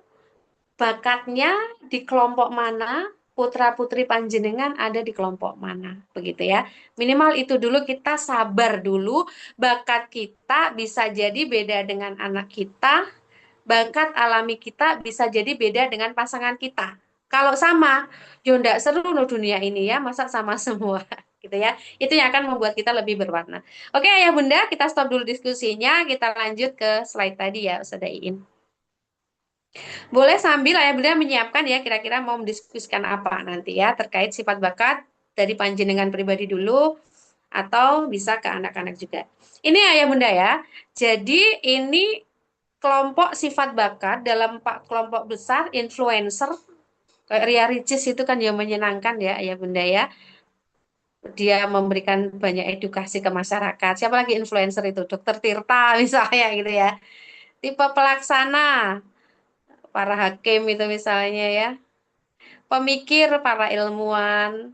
bakatnya di kelompok mana, putra-putri panjenengan ada di kelompok mana, begitu ya. Minimal itu dulu kita sabar dulu, bakat kita bisa jadi beda dengan anak kita, bakat alami kita bisa jadi beda dengan pasangan kita. Kalau sama, yo ndak seru no dunia ini ya, masa sama semua gitu ya. Itu yang akan membuat kita lebih berwarna. Oke ya Bunda, kita stop dulu diskusinya, kita lanjut ke slide tadi ya, Ustazah Iin. Boleh sambil ayah bunda menyiapkan ya kira-kira mau mendiskusikan apa nanti ya terkait sifat bakat dari panjenengan pribadi dulu atau bisa ke anak-anak juga. Ini ayah bunda ya. Jadi ini kelompok sifat bakat dalam kelompok besar influencer kayak Ria Ricis itu kan yang menyenangkan ya ayah bunda ya. Dia memberikan banyak edukasi ke masyarakat. Siapa lagi influencer itu? Dokter Tirta misalnya gitu ya. Tipe pelaksana para hakim itu misalnya ya. Pemikir para ilmuwan.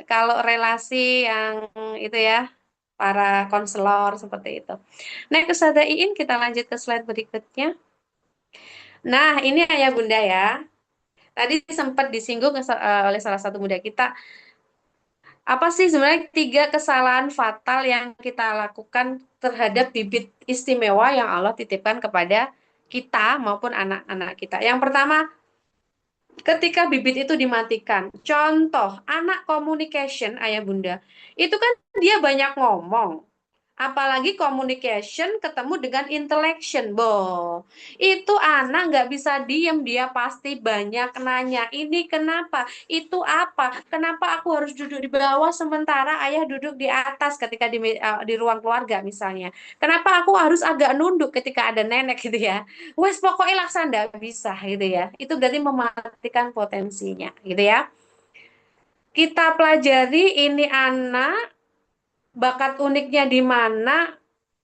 Kalau relasi yang itu ya, para konselor seperti itu. Nah, Ustazah Iin, kita lanjut ke slide berikutnya. Nah, ini ayah bunda ya. Tadi sempat disinggung oleh salah satu muda kita. Apa sih sebenarnya 3 kesalahan fatal yang kita lakukan terhadap bibit istimewa yang Allah titipkan kepada kita maupun anak-anak kita? Yang pertama, ketika bibit itu dimatikan. Contoh, anak communication, ayah bunda. Itu kan dia banyak ngomong. Apalagi communication ketemu dengan intellection, itu anak nggak bisa diem, dia pasti banyak nanya. Ini kenapa? Itu apa? Kenapa aku harus duduk di bawah sementara ayah duduk di atas ketika di ruang keluarga misalnya? Kenapa aku harus agak nunduk ketika ada nenek gitu ya? Wes pokoknya laksan nggak bisa gitu ya. Itu berarti mematikan potensinya gitu ya. Kita pelajari ini anak bakat uniknya di mana,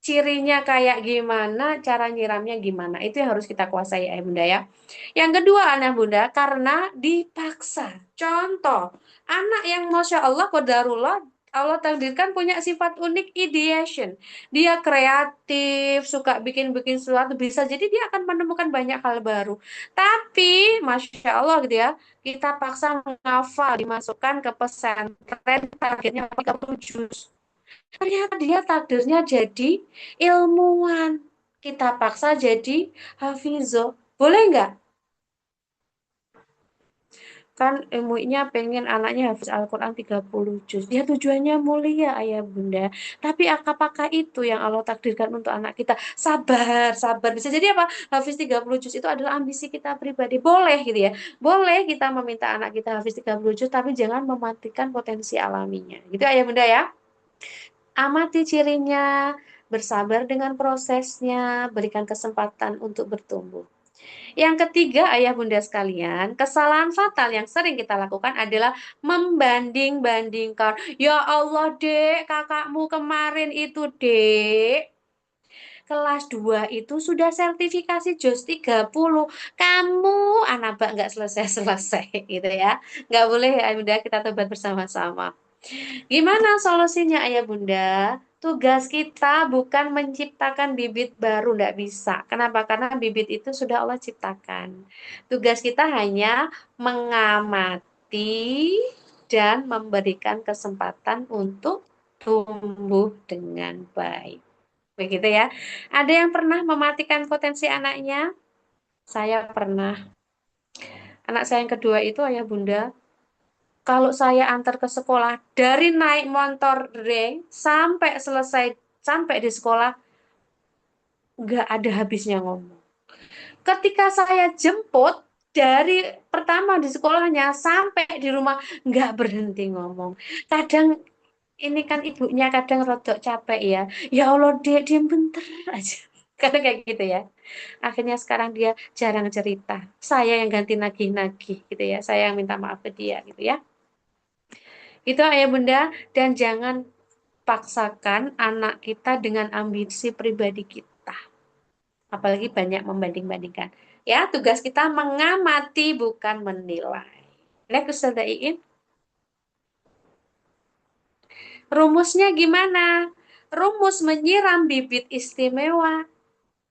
cirinya kayak gimana, cara nyiramnya gimana. Itu yang harus kita kuasai ya Bunda ya. Yang kedua anak Bunda, karena dipaksa. Contoh, anak yang Masya Allah, qadarullah, Allah takdirkan punya sifat unik ideation. Dia kreatif, suka bikin-bikin sesuatu. Bisa jadi dia akan menemukan banyak hal baru. Tapi, Masya Allah gitu ya, kita paksa menghafal, dimasukkan ke pesantren, targetnya 30 juz. Ternyata dia takdirnya jadi ilmuwan. Kita paksa jadi hafizo. Boleh nggak? Kan ilmunya pengen anaknya hafiz Al-Quran 30 juz. Ya tujuannya mulia ayah bunda. Tapi apakah itu yang Allah takdirkan untuk anak kita? Sabar, sabar. Bisa jadi apa? Hafiz 30 juz itu adalah ambisi kita pribadi. Boleh gitu ya. Boleh kita meminta anak kita hafiz 30 juz, tapi jangan mematikan potensi alaminya. Gitu ayah bunda ya. Amati cirinya, bersabar dengan prosesnya, berikan kesempatan untuk bertumbuh. Yang ketiga, ayah bunda sekalian, kesalahan fatal yang sering kita lakukan adalah membanding-bandingkan. Ya Allah, Dek, kakakmu kemarin itu, Dek, kelas 2 itu sudah sertifikasi JOS 30. Kamu, anak bak nggak selesai-selesai, gitu ya. Nggak boleh, ayah bunda, kita tobat bersama-sama. Gimana solusinya ayah bunda? Tugas kita bukan menciptakan bibit baru, tidak bisa. Kenapa? Karena bibit itu sudah Allah ciptakan. Tugas kita hanya mengamati dan memberikan kesempatan untuk tumbuh dengan baik. Begitu ya. Ada yang pernah mematikan potensi anaknya? Saya pernah. Anak saya yang kedua itu ayah bunda, kalau saya antar ke sekolah, dari naik motor ring sampai selesai, sampai di sekolah, nggak ada habisnya ngomong. Ketika saya jemput, dari pertama di sekolahnya sampai di rumah, nggak berhenti ngomong. Kadang, ini kan ibunya kadang rodok capek ya. Ya Allah, dia diam bentar aja. Kadang kayak gitu ya. Akhirnya sekarang dia jarang cerita. Saya yang ganti nagih-nagih gitu ya. Saya yang minta maaf ke dia gitu ya. Itu ayah bunda, dan jangan paksakan anak kita dengan ambisi pribadi kita. Apalagi banyak membanding-bandingkan. Ya, tugas kita mengamati bukan menilai. Next, Ustazah Iin. Rumusnya gimana? Rumus menyiram bibit istimewa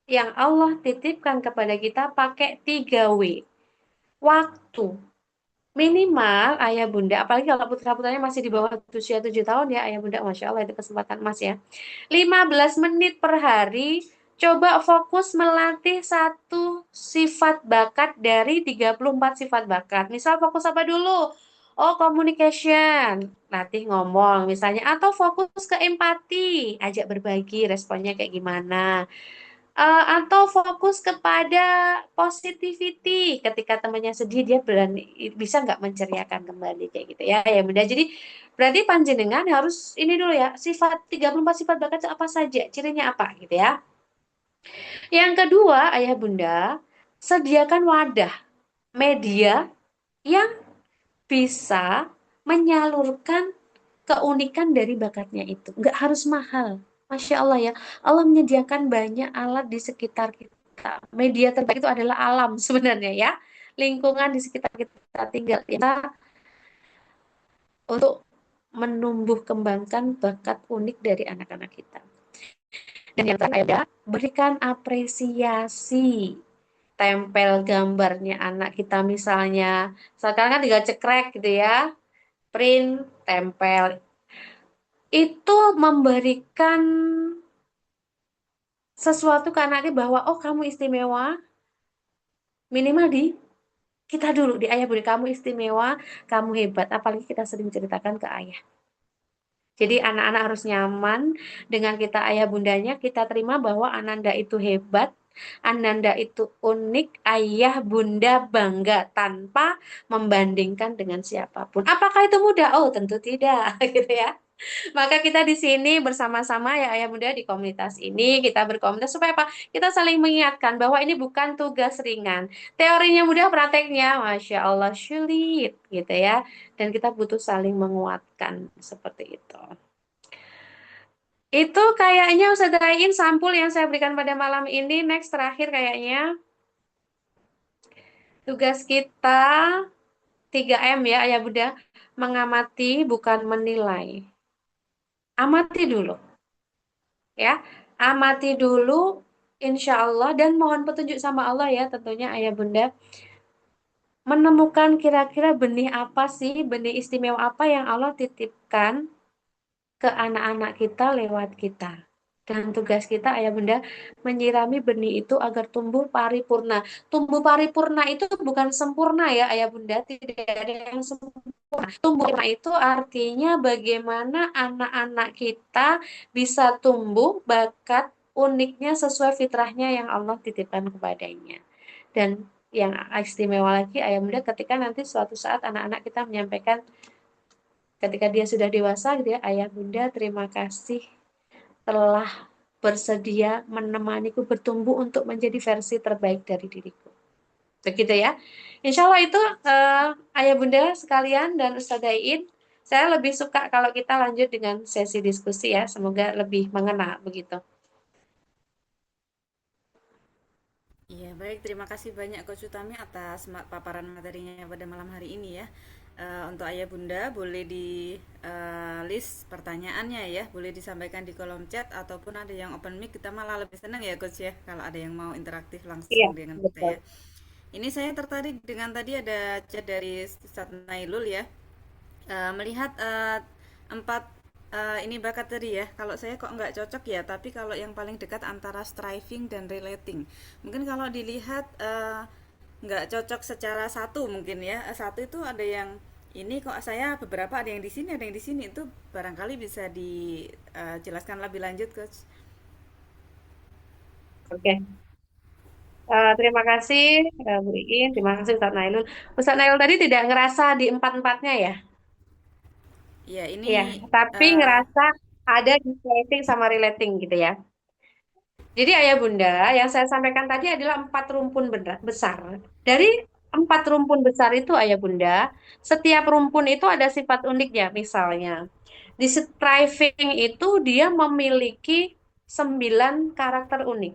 yang Allah titipkan kepada kita pakai 3W. Waktu. Minimal ayah bunda, apalagi kalau putra-putranya masih di bawah usia 7 tahun ya ayah bunda, Masya Allah itu kesempatan emas ya. 15 menit per hari, coba fokus melatih satu sifat bakat dari 34 sifat bakat. Misal fokus apa dulu? Oh, communication, latih ngomong misalnya. Atau fokus ke empati, ajak berbagi, responnya kayak gimana. Atau fokus kepada positivity, ketika temannya sedih dia berani, bisa nggak menceriakan kembali kayak gitu ya ya bunda. Jadi berarti panjenengan harus ini dulu ya, sifat 34 sifat bakat itu apa saja, cirinya apa gitu ya. Yang kedua ayah bunda, sediakan wadah media yang bisa menyalurkan keunikan dari bakatnya itu. Nggak harus mahal. Masya Allah ya, Allah menyediakan banyak alat di sekitar kita. Media terbaik itu adalah alam sebenarnya ya. Lingkungan di sekitar kita tinggal. Kita untuk menumbuh kembangkan bakat unik dari anak-anak kita. Dan yang terakhir ada, berikan apresiasi. Tempel gambarnya anak kita misalnya. Sekarang kan tinggal cekrek gitu ya. Print, tempel. Itu memberikan sesuatu ke anaknya bahwa, oh kamu istimewa. Minimal di kita dulu, di ayah bunda. Kamu istimewa, kamu hebat. Apalagi kita sering ceritakan ke ayah. Jadi anak-anak harus nyaman dengan kita ayah bundanya, kita terima bahwa Ananda itu hebat, Ananda itu unik, ayah bunda bangga tanpa membandingkan dengan siapapun. Apakah itu mudah? Oh, tentu tidak, gitu ya. Maka kita di sini bersama-sama ya ayah bunda di komunitas ini, kita berkomunitas supaya apa? Kita saling mengingatkan bahwa ini bukan tugas ringan. Teorinya mudah, prakteknya Masya Allah sulit gitu ya. Dan kita butuh saling menguatkan seperti itu. Itu kayaknya Ustaz Ain sampul yang saya berikan pada malam ini. Next terakhir kayaknya tugas kita 3M ya ayah bunda. Mengamati bukan menilai. Amati dulu ya. Amati dulu insya Allah dan mohon petunjuk sama Allah ya tentunya ayah bunda. Menemukan kira-kira benih apa sih, benih istimewa apa yang Allah titipkan ke anak-anak kita lewat kita. Dan tugas kita, ayah bunda, menyirami benih itu agar tumbuh paripurna. Tumbuh paripurna itu bukan sempurna ya, ayah bunda. Tidak ada yang sempurna. Tumbuh paripurna itu artinya bagaimana anak-anak kita bisa tumbuh bakat uniknya sesuai fitrahnya yang Allah titipkan kepadanya. Dan yang istimewa lagi, ayah bunda, ketika nanti suatu saat anak-anak kita menyampaikan ketika dia sudah dewasa gitu ya, ayah bunda terima kasih telah bersedia menemaniku bertumbuh untuk menjadi versi terbaik dari diriku. Begitu ya. Insya Allah itu ayah bunda sekalian dan Ustaz Dain, saya lebih suka kalau kita lanjut dengan sesi diskusi ya, semoga lebih mengena begitu. Iya, baik. Terima kasih banyak Coach Utami atas paparan materinya pada malam hari ini ya. Untuk Ayah Bunda, boleh di list pertanyaannya ya, boleh disampaikan di kolom chat ataupun ada yang open mic, kita malah lebih senang ya Coach ya, kalau ada yang mau interaktif Iya, langsung dengan kita betul. ya. Ini saya tertarik dengan tadi ada chat dari Ustadz Nailul ya. Melihat empat ini bakat tadi ya, kalau saya kok nggak cocok ya, tapi kalau yang paling dekat antara striving dan relating, mungkin kalau dilihat nggak cocok secara satu mungkin ya. Satu itu ada yang ini kok saya beberapa ada yang di sini ada yang di sini, itu barangkali bisa dijelaskan lebih lanjut Coach. Oke. Terima kasih Bu Iin, terima kasih Ustaz Nailul. Ustaz Nailul tadi tidak ngerasa di empat-empatnya ya? Ya Iya, ini tapi ngerasa ada di relating sama relating gitu ya. Jadi ayah bunda, yang saya sampaikan tadi adalah 4 rumpun besar. Dari 4 rumpun besar itu ayah bunda, setiap rumpun itu ada sifat uniknya. Misalnya, di striving itu dia memiliki 9 karakter unik.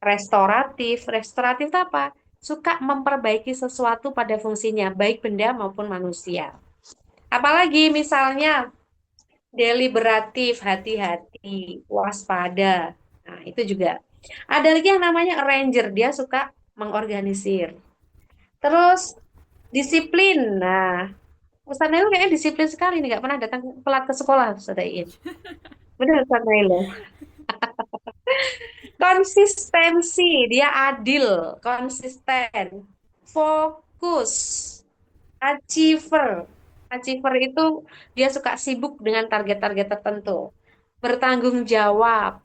Restoratif, restoratif itu apa? Suka memperbaiki sesuatu pada fungsinya, baik benda maupun manusia. Apalagi misalnya deliberatif, hati-hati, waspada. Nah, itu juga. Ada lagi yang namanya arranger, dia suka mengorganisir. Terus disiplin. Nah, Ustaz Nail kayaknya disiplin sekali nih, nggak pernah datang telat ke sekolah, Ustaz Nail. Benar, Ustaz Nail. Konsistensi, dia adil, konsisten, fokus, achiever. Achiever itu dia suka sibuk dengan target-target tertentu. Bertanggung jawab,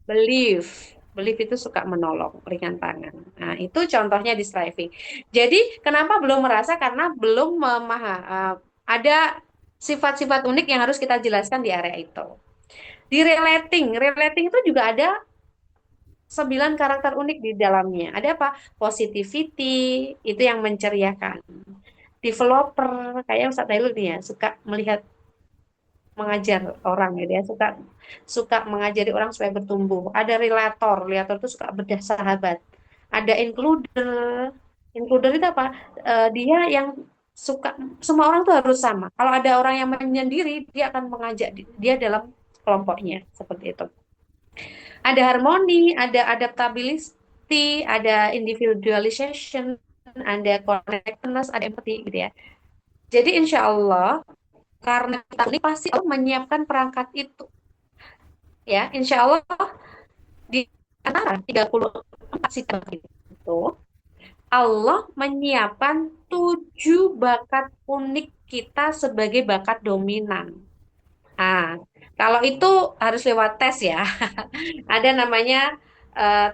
belief. Belief itu suka menolong, ringan tangan. Nah, itu contohnya di striving. Jadi, kenapa belum merasa? Karena belum ada sifat-sifat unik yang harus kita jelaskan di area itu. Di relating itu juga ada 9 karakter unik di dalamnya. Ada apa? Positivity, itu yang menceriakan. Developer, kayak Ustaz Dailul nih ya, suka melihat mengajar orang ya, dia suka suka mengajari orang supaya bertumbuh. Ada relator, relator itu suka bedah sahabat. Ada includer, includer itu apa? Dia yang suka semua orang tuh harus sama. Kalau ada orang yang menyendiri, dia akan mengajak dia dalam kelompoknya seperti itu. Ada harmoni, ada adaptability, ada individualization, ada connectedness, ada empathy gitu ya. Jadi insya Allah karena kita ini pasti Allah menyiapkan perangkat itu ya. Insya Allah di antara 34 sifat itu Allah menyiapkan 7 bakat unik kita sebagai bakat dominan. Ah, kalau itu harus lewat tes ya. Ada namanya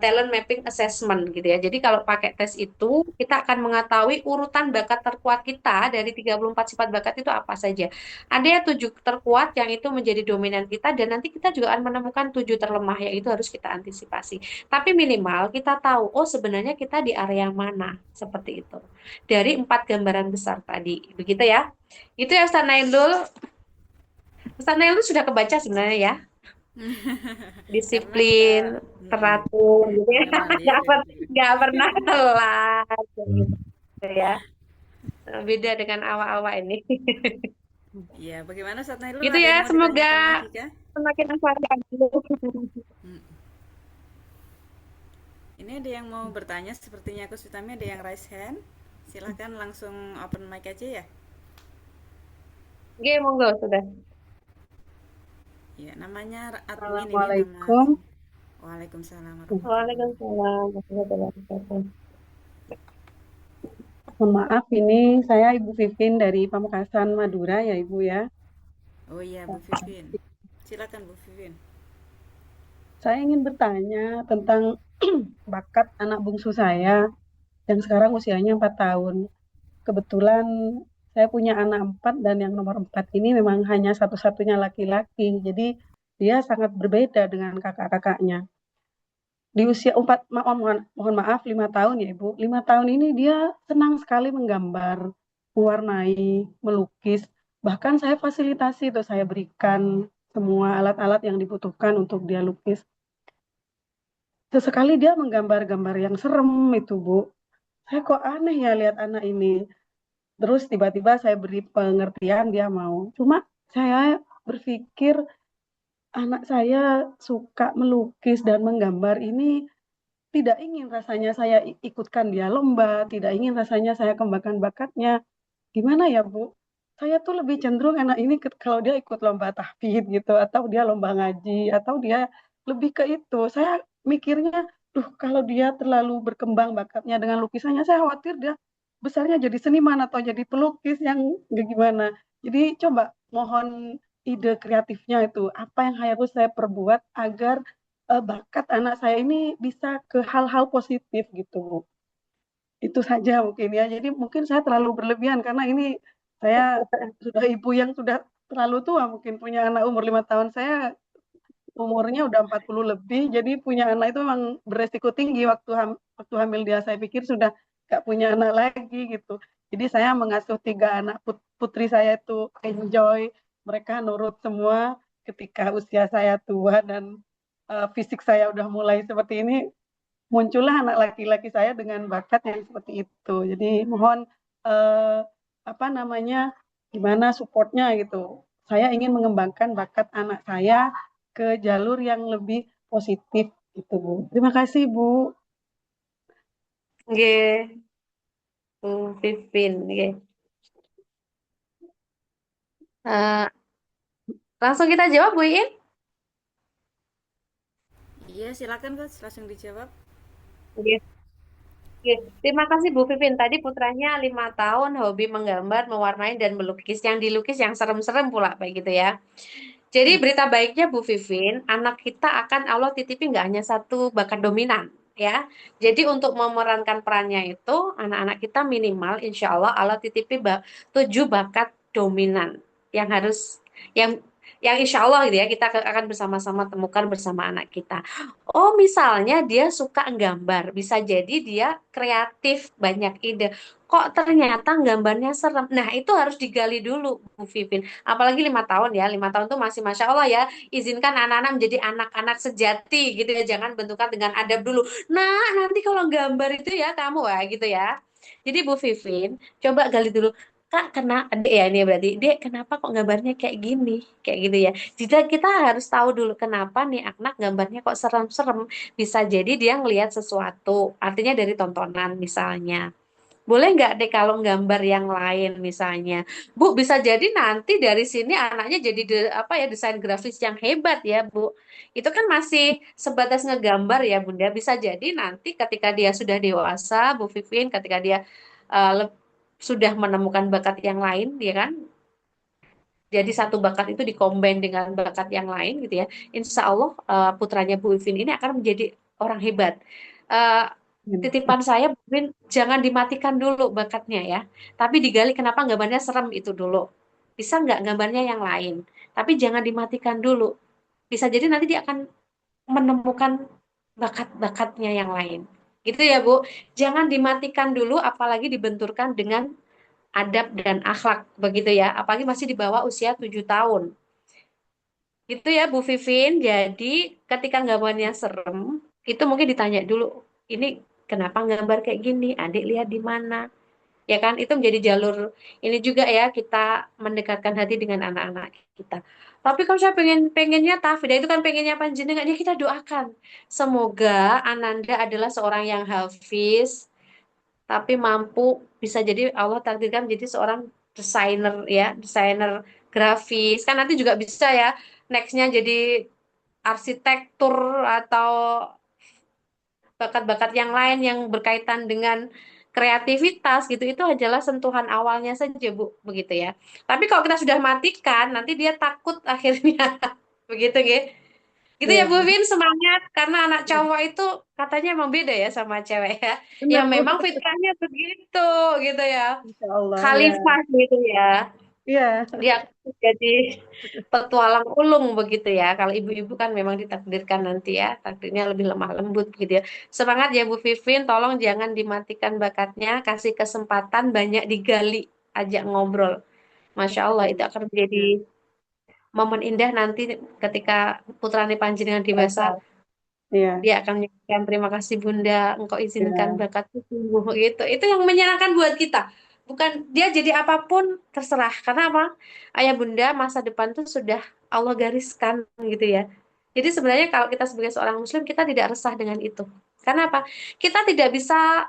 talent mapping assessment gitu ya. Jadi kalau pakai tes itu, kita akan mengetahui urutan bakat terkuat kita dari 34 sifat bakat itu apa saja. Ada yang 7 terkuat yang itu menjadi dominan kita dan nanti kita juga akan menemukan 7 terlemah yang itu harus kita antisipasi. Tapi minimal kita tahu, oh sebenarnya kita di area mana seperti itu. Dari 4 gambaran besar tadi. Begitu ya. Itu ya Ustaz Nailul. Ustaz Nailul sudah kebaca sebenarnya ya Karena kita disiplin, teratur gitu ya. pengalaman ya Nggak, gitu. nggak pernah telat gitu ya. Beda dengan awak-awak ini. Iya, bagaimana Ustaz Nailul, Gitu ada ya, yang mau semoga ditanyakan lagi kah? semakin memfahamkan dulu. Hmm. Ini ada yang mau bertanya, sepertinya aku Sutami ada yang raise hand. Silahkan langsung open mic aja ya. Oke, monggo sudah. Ya, namanya admin ini nama. Assalamualaikum. Waalaikumsalam warahmatullahi. Waalaikumsalam warahmatullahi wabarakatuh. Mohon maaf, ini saya Ibu Vivin dari Pamekasan, Madura ya Ibu ya. Oh iya, Bu Vivin. Silakan Bu Vivin. Saya ingin bertanya tentang bakat anak bungsu saya yang sekarang usianya 4 tahun. Kebetulan saya punya anak 4 dan yang nomor 4 ini memang hanya satu-satunya laki-laki. Jadi dia sangat berbeda dengan kakak-kakaknya. Di usia 4, mohon maaf 5 tahun ya Ibu. 5 tahun ini dia senang sekali menggambar, mewarnai, melukis. Bahkan saya fasilitasi itu, saya berikan semua alat-alat yang dibutuhkan untuk dia lukis. Sesekali dia menggambar-gambar yang serem itu Bu. Saya kok aneh ya lihat anak ini. Terus tiba-tiba saya beri pengertian dia mau. Cuma saya berpikir anak saya suka melukis dan menggambar ini tidak ingin rasanya saya ikutkan dia lomba, tidak ingin rasanya saya kembangkan bakatnya. Gimana ya, Bu? Saya tuh lebih cenderung anak ini kalau dia ikut lomba tahfidz gitu, atau dia lomba ngaji, atau dia lebih ke itu. Saya mikirnya, duh kalau dia terlalu berkembang bakatnya dengan lukisannya, saya khawatir dia besarnya jadi seniman atau jadi pelukis yang gimana. Jadi coba mohon ide kreatifnya itu, apa yang harus saya perbuat agar bakat anak saya ini bisa ke hal-hal positif gitu, Bu. Itu saja mungkin ya. Jadi mungkin saya terlalu berlebihan karena ini saya sudah ibu yang sudah terlalu tua mungkin punya anak umur 5 tahun. Saya umurnya udah 40 lebih, jadi punya anak itu memang beresiko tinggi waktu hamil dia. Saya pikir sudah gak punya anak lagi gitu. Jadi saya mengasuh 3 anak putri saya itu enjoy, mereka nurut semua. Ketika usia saya tua dan fisik saya udah mulai seperti ini, muncullah anak laki-laki saya dengan bakat yang seperti itu. Jadi mohon eh, apa namanya, gimana supportnya gitu. Saya ingin mengembangkan bakat anak saya ke jalur yang lebih positif gitu, Bu. Terima kasih, Bu. Oke, Bu Pipin. Oke. Eh, langsung kita jawab, Bu Iin. Iya, silakan Coach, langsung dijawab. Oke. Oke. Terima kasih Bu Pipin. Tadi putranya 5 tahun, hobi menggambar, mewarnai, dan melukis. Yang dilukis yang serem-serem pula, kayak gitu ya. Jadi berita baiknya Bu Vivin, anak kita akan Allah titipi nggak hanya satu bakat dominan, ya. Jadi untuk memerankan perannya itu, anak-anak kita minimal, insya Allah titipi 7 bakat dominan yang harus, yang yang insya Allah gitu ya, kita akan bersama-sama temukan bersama anak kita. Oh, misalnya dia suka gambar, bisa jadi dia kreatif, banyak ide. Kok ternyata gambarnya serem? Nah, itu harus digali dulu, Bu Vivin. Apalagi 5 tahun ya, 5 tahun tuh masih Masya Allah ya. Izinkan anak-anak menjadi anak-anak sejati gitu ya, jangan bentukan dengan adab dulu. Nah, nanti kalau gambar itu ya kamu ya gitu ya. Jadi Bu Vivin, coba gali dulu. Kak, kena adik ya ini berarti, Dek, kenapa kok gambarnya kayak gini? Kayak gitu ya. Jadi kita harus tahu dulu kenapa nih anak gambarnya kok serem-serem. Bisa jadi dia ngelihat sesuatu, artinya dari tontonan misalnya. Boleh nggak deh kalau gambar yang lain misalnya. Bu, bisa jadi nanti dari sini anaknya jadi apa ya desain grafis yang hebat ya, Bu. Itu kan masih sebatas ngegambar ya, Bunda. Bisa jadi nanti ketika dia sudah dewasa, Bu Vivin, ketika dia sudah menemukan bakat yang lain, ya kan? Jadi satu bakat itu dikombin dengan bakat yang lain gitu ya. Insya Allah putranya Bu Vivin ini akan menjadi orang hebat. Eh, Titipan saya, Bu Vivin, jangan dimatikan dulu bakatnya ya. Tapi digali kenapa gambarnya serem itu dulu. Bisa nggak gambarnya yang lain? Tapi jangan dimatikan dulu. Bisa jadi nanti dia akan menemukan bakat-bakatnya yang lain. Gitu ya, Bu. Jangan dimatikan dulu, apalagi dibenturkan dengan adab dan akhlak begitu ya, apalagi masih di bawah usia 7 tahun. Gitu ya Bu Vivin. Jadi ketika gambarnya serem, itu mungkin ditanya dulu, ini kenapa gambar kayak gini? Adik lihat di mana? Ya kan, itu menjadi jalur ini juga ya, kita mendekatkan hati dengan anak-anak kita. Tapi kalau saya pengennya Tafida itu kan pengennya panjenengan ya, kita doakan. Semoga Ananda adalah seorang yang hafiz, tapi mampu, bisa jadi Allah takdirkan menjadi seorang desainer ya, desainer grafis. Kan nanti juga bisa ya, nextnya jadi arsitektur atau bakat-bakat yang lain yang berkaitan dengan kreativitas gitu. Itu adalah sentuhan awalnya saja, Bu, begitu ya. Tapi kalau kita sudah matikan, nanti dia takut akhirnya. Begitu, gitu. Gitu ya, Iya, Bu Vin, semangat. Karena anak cowok itu katanya emang beda ya sama cewek ya. Ya benar Bu. memang fitrahnya begitu, gitu ya. Insya Allah ya. Khalifah gitu ya. Iya, Dia jadi petualang ulung begitu ya. Kalau ibu-ibu kan memang ditakdirkan nanti ya, takdirnya lebih lemah lembut gitu ya. Semangat ya Bu Vivin, tolong jangan dimatikan bakatnya, kasih kesempatan banyak digali, ajak ngobrol. Masya Allah, itu akan menjadi ya. momen indah nanti ketika putrane panjenengan dewasa. Rasa. Iya, Dia akan menyampaikan terima kasih Bunda, engkau izinkan ya. bakatku tumbuh gitu. Itu yang menyenangkan buat kita. Bukan dia jadi apapun terserah. Karena apa? Ayah Bunda masa depan tuh sudah Allah gariskan gitu ya. Jadi sebenarnya kalau kita sebagai seorang Muslim kita tidak resah dengan itu. Karena apa? Kita tidak bisa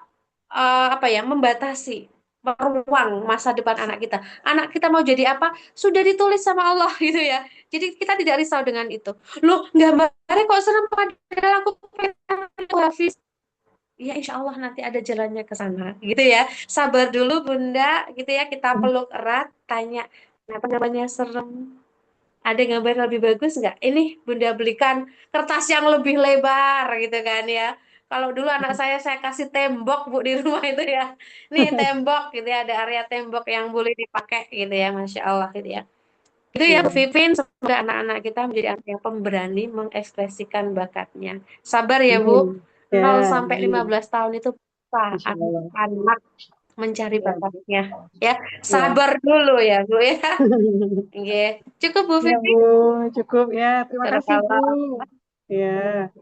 apa ya membatasi ruang masa depan anak kita. Anak kita mau jadi apa? Sudah ditulis sama Allah gitu ya. Jadi kita tidak risau dengan itu. Loh, gambarnya kok serem padahal aku pengen Hafiz. Ya insya Allah nanti ada jalannya ke sana gitu ya. Sabar dulu Bunda gitu ya. Kita peluk erat, tanya kenapa gambarnya serem. Ada gambar yang lebih bagus nggak? Ini Bunda belikan kertas yang lebih lebar gitu kan ya. Kalau dulu anak saya kasih tembok Bu di rumah itu ya. Nih tembok gitu ya, ada area tembok yang boleh dipakai gitu ya, Masya Allah gitu ya. Itu ya Bu Iya. Vivin, semoga anak-anak kita menjadi anak yang pemberani mengekspresikan bakatnya. Sabar ya Bu, Amin. Ya, 0 sampai amin. 15 tahun itu bisa Insya Allah. anak mencari Ya, bakatnya. Ya, ya. sabar dulu ya Bu ya. Oke. Cukup Bu Ya, Vivin. Bu. Cukup ya. Terima kasih, Bu. Barakallah. Ya.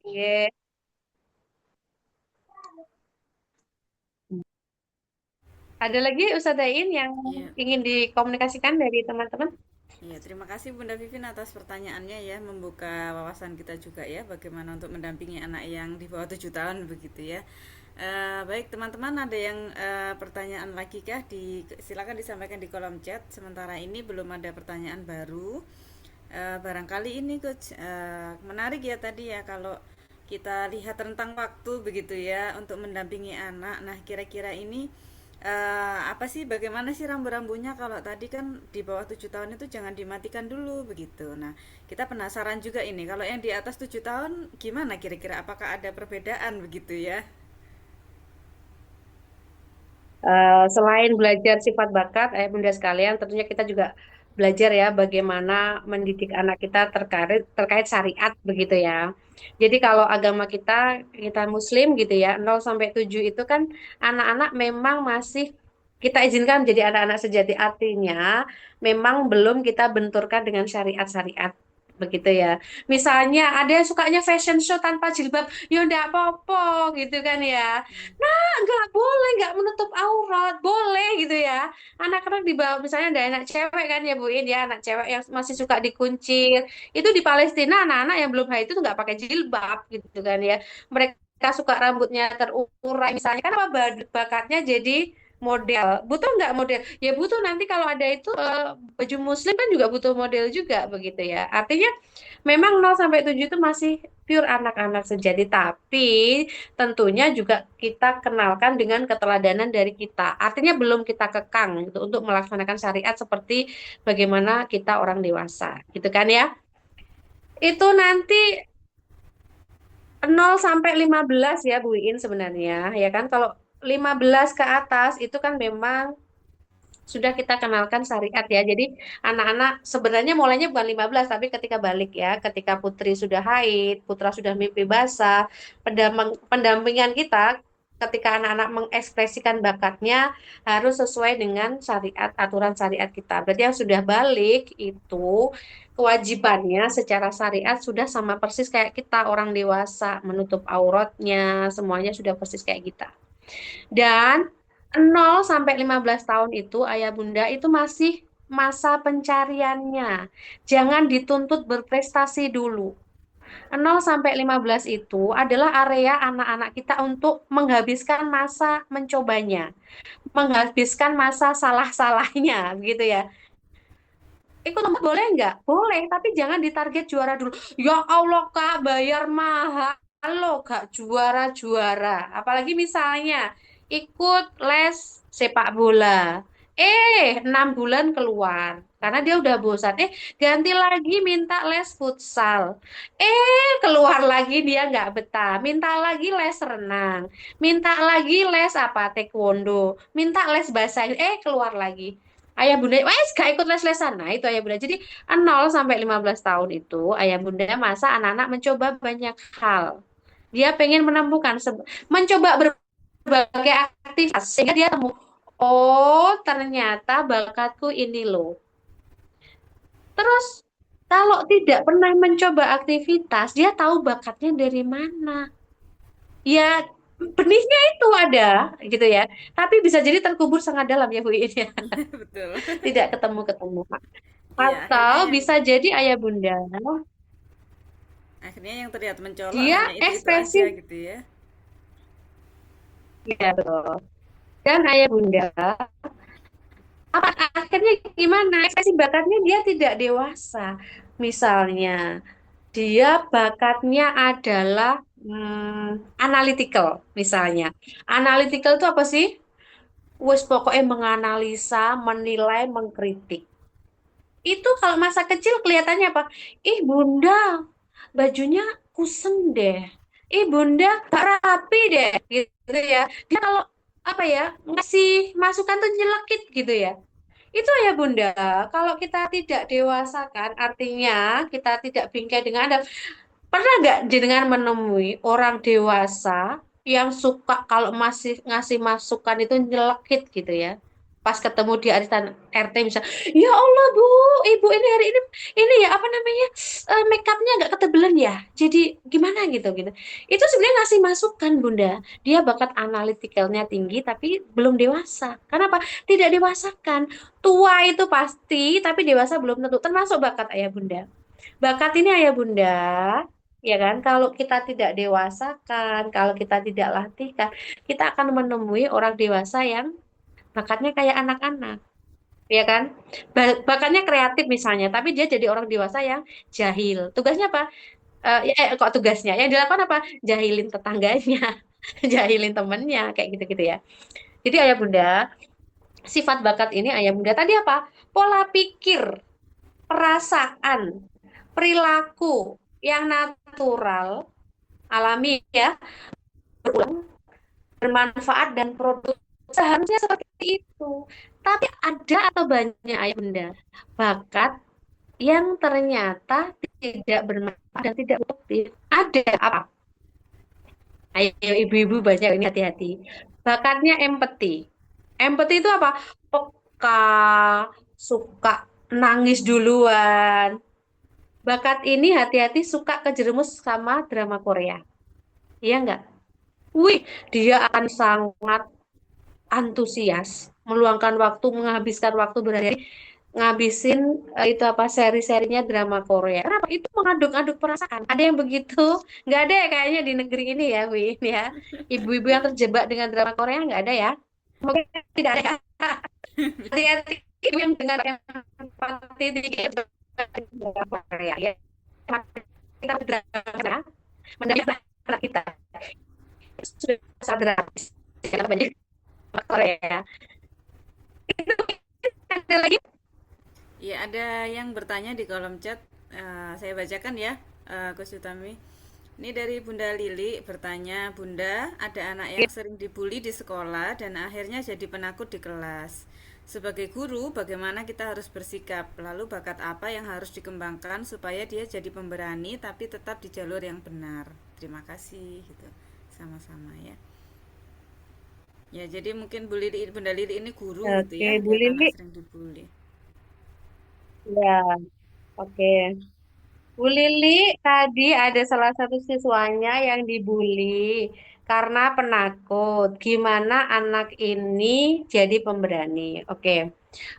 Oke. Ada lagi Ustazah Ain yang Iya. ingin dikomunikasikan dari teman-teman? Iya, terima kasih Bunda Vivin atas pertanyaannya ya, membuka wawasan kita juga ya, bagaimana untuk mendampingi anak yang di bawah 7 tahun begitu ya. Baik teman-teman, ada yang pertanyaan lagi kah? Silakan disampaikan di kolom chat. Sementara ini belum ada pertanyaan baru. Barangkali ini Coach, menarik ya tadi ya kalau kita lihat rentang waktu begitu ya untuk mendampingi anak. Nah, kira-kira ini apa sih bagaimana sih rambu-rambunya kalau tadi kan di bawah 7 tahun itu jangan dimatikan dulu begitu. Nah, kita penasaran juga ini kalau yang di atas 7 tahun gimana kira-kira apakah ada perbedaan begitu ya? Selain belajar sifat bakat, Bunda sekalian, tentunya kita juga belajar ya bagaimana mendidik anak kita terkait syariat begitu ya. Jadi kalau agama kita Muslim gitu ya, 0 sampai 7 itu kan anak-anak memang masih kita izinkan menjadi anak-anak sejati, artinya memang belum kita benturkan dengan syariat-syariat begitu ya. Misalnya ada yang sukanya fashion show tanpa jilbab, ya enggak apa-apa gitu kan ya. Nggak boleh, nggak menutup aurat, boleh gitu ya. Anak-anak di bawah, misalnya ada anak cewek kan ya Bu In ya, anak cewek yang masih suka dikuncir. Itu di Palestina anak-anak yang belum haid itu nggak pakai jilbab gitu kan ya. Mereka suka rambutnya terurai misalnya, kan apa bakatnya jadi model. Butuh nggak model? Ya butuh, nanti kalau ada itu baju muslim kan juga butuh model juga begitu ya. Artinya memang 0 sampai 7 itu masih pure anak-anak sejati, tapi tentunya juga kita kenalkan dengan keteladanan dari kita. Artinya belum kita kekang gitu untuk melaksanakan syariat seperti bagaimana kita orang dewasa, gitu kan ya. Itu nanti 0 sampai 15 ya Bu Iin sebenarnya, ya kan. Kalau 15 ke atas itu kan memang sudah kita kenalkan syariat ya. Jadi anak-anak sebenarnya mulainya bukan 15 tapi ketika balik ya, ketika putri sudah haid, putra sudah mimpi basah, pendampingan kita ketika anak-anak mengekspresikan bakatnya harus sesuai dengan syariat, aturan syariat kita. Berarti yang sudah balik itu kewajibannya secara syariat sudah sama persis kayak kita orang dewasa, menutup auratnya, semuanya sudah persis kayak kita. Dan 0 sampai 15 tahun itu ayah bunda itu masih masa pencariannya. Jangan dituntut berprestasi dulu. 0 sampai 15 itu adalah area anak-anak kita untuk menghabiskan masa mencobanya, menghabiskan masa salah-salahnya, gitu ya. Ikut lomba boleh nggak? Boleh, tapi jangan ditarget juara dulu. Ya Allah Kak, bayar mahal loh Kak, juara-juara. Apalagi misalnya ikut les sepak bola. 6 bulan keluar. Karena dia udah bosan. Ganti lagi minta les futsal. Keluar lagi dia nggak betah. Minta lagi les renang. Minta lagi les apa? Taekwondo. Minta les bahasa Inggris. Keluar lagi. Ayah bunda, wes gak ikut les-lesan. Nah, itu ayah bunda. Jadi 0 sampai 15 tahun itu ayah bunda masa anak-anak mencoba banyak hal. Dia pengen menemukan, mencoba berbagai aktivitas sehingga dia temu, oh ternyata bakatku ini loh. Terus kalau tidak pernah mencoba aktivitas, dia tahu bakatnya dari mana. Ya benihnya itu ada gitu ya. Tapi bisa jadi terkubur sangat dalam ya Bu ini ya. Betul. Tidak ketemu-ketemu. Iya, Atau bisa jadi ayah bunda, akhirnya yang terlihat mencolok dia hanya itu aja ekspresif, gitu ya. ya betul. Dan ayah bunda, apa akhirnya gimana? Ekspresi bakatnya dia tidak dewasa. Misalnya, dia bakatnya adalah analytical, misalnya. Analytical itu apa sih? Wes pokoknya menganalisa, menilai, mengkritik. Itu kalau masa kecil kelihatannya apa? Ih, bunda, bajunya kusem deh. Ih, bunda, gak rapi deh. Gitu ya. Dia kalau apa ya, ngasih masukan tuh nyelekit gitu ya. Itu ya bunda, kalau kita tidak dewasa kan, artinya kita tidak bingkai dengan Anda. Pernah nggak jenengan menemui orang dewasa yang suka kalau masih ngasih masukan itu nyelekit gitu ya? Pas ketemu di arisan RT misal, ya Allah Bu, Ibu ini hari ini ya apa namanya, make upnya nggak ketebelan ya, jadi gimana gitu gitu. Itu sebenarnya ngasih masukan Bunda. Dia bakat analitikalnya tinggi tapi belum dewasa. Kenapa? Tidak dewasakan. Tua itu pasti, tapi dewasa belum tentu. Termasuk bakat ayah Bunda. Bakat ini ayah Bunda, ya kan? Kalau kita tidak dewasakan, kalau kita tidak latihkan, kita akan menemui orang dewasa yang bakatnya kayak anak-anak, ya kan? Bakatnya kreatif misalnya, tapi dia jadi orang dewasa yang jahil. Tugasnya apa? Kok tugasnya? Yang dilakukan apa? Jahilin tetangganya, jahilin temennya, kayak gitu-gitu ya. Jadi ayah Bunda, sifat bakat ini ayah Bunda tadi apa? Pola pikir, perasaan, perilaku yang natural, alami ya, berulang, bermanfaat dan produktif. Seharusnya seperti itu. Tapi ada atau banyak ayah bunda bakat yang ternyata tidak bermanfaat dan tidak produktif. Ada apa? Ayo ibu-ibu banyak ini hati-hati. Bakatnya empati. Empati itu apa? Peka, suka nangis duluan. Bakat ini hati-hati suka kejerumus sama drama Korea. Iya nggak? Wih, dia akan sangat antusias, meluangkan waktu, menghabiskan waktu berhari-hari ngabisin itu apa seri-serinya drama Korea. Kenapa? Itu mengaduk-aduk perasaan. Ada yang begitu? Nggak ada ya kayaknya di negeri ini ya, Win ya. Ibu-ibu yang terjebak dengan drama Korea nggak ada ya? Mungkin tidak ada. Hati-hati ibu yang dengar yang pasti tidak drama Korea ya. Kita berdrama mendidik anak kita sudah sadar banyak Korea. Itu ada lagi. Ya, ada yang bertanya di kolom chat. Saya bacakan ya, Coach Utami. Ini dari Bunda Lili bertanya, Bunda, ada anak yang sering dibully di sekolah dan akhirnya jadi penakut di kelas. Sebagai guru, bagaimana kita harus bersikap? Lalu bakat apa yang harus dikembangkan supaya dia jadi pemberani tapi tetap di jalur yang benar? Terima kasih. Gitu. Sama-sama ya. Ya, jadi mungkin Bunda Lili ini guru gitu Oke, ya, Bu lihat Lili. anak sering dibully. Ya, oke. Bu Lili, tadi ada salah satu siswanya yang dibully karena penakut. Gimana anak ini jadi pemberani? Oke.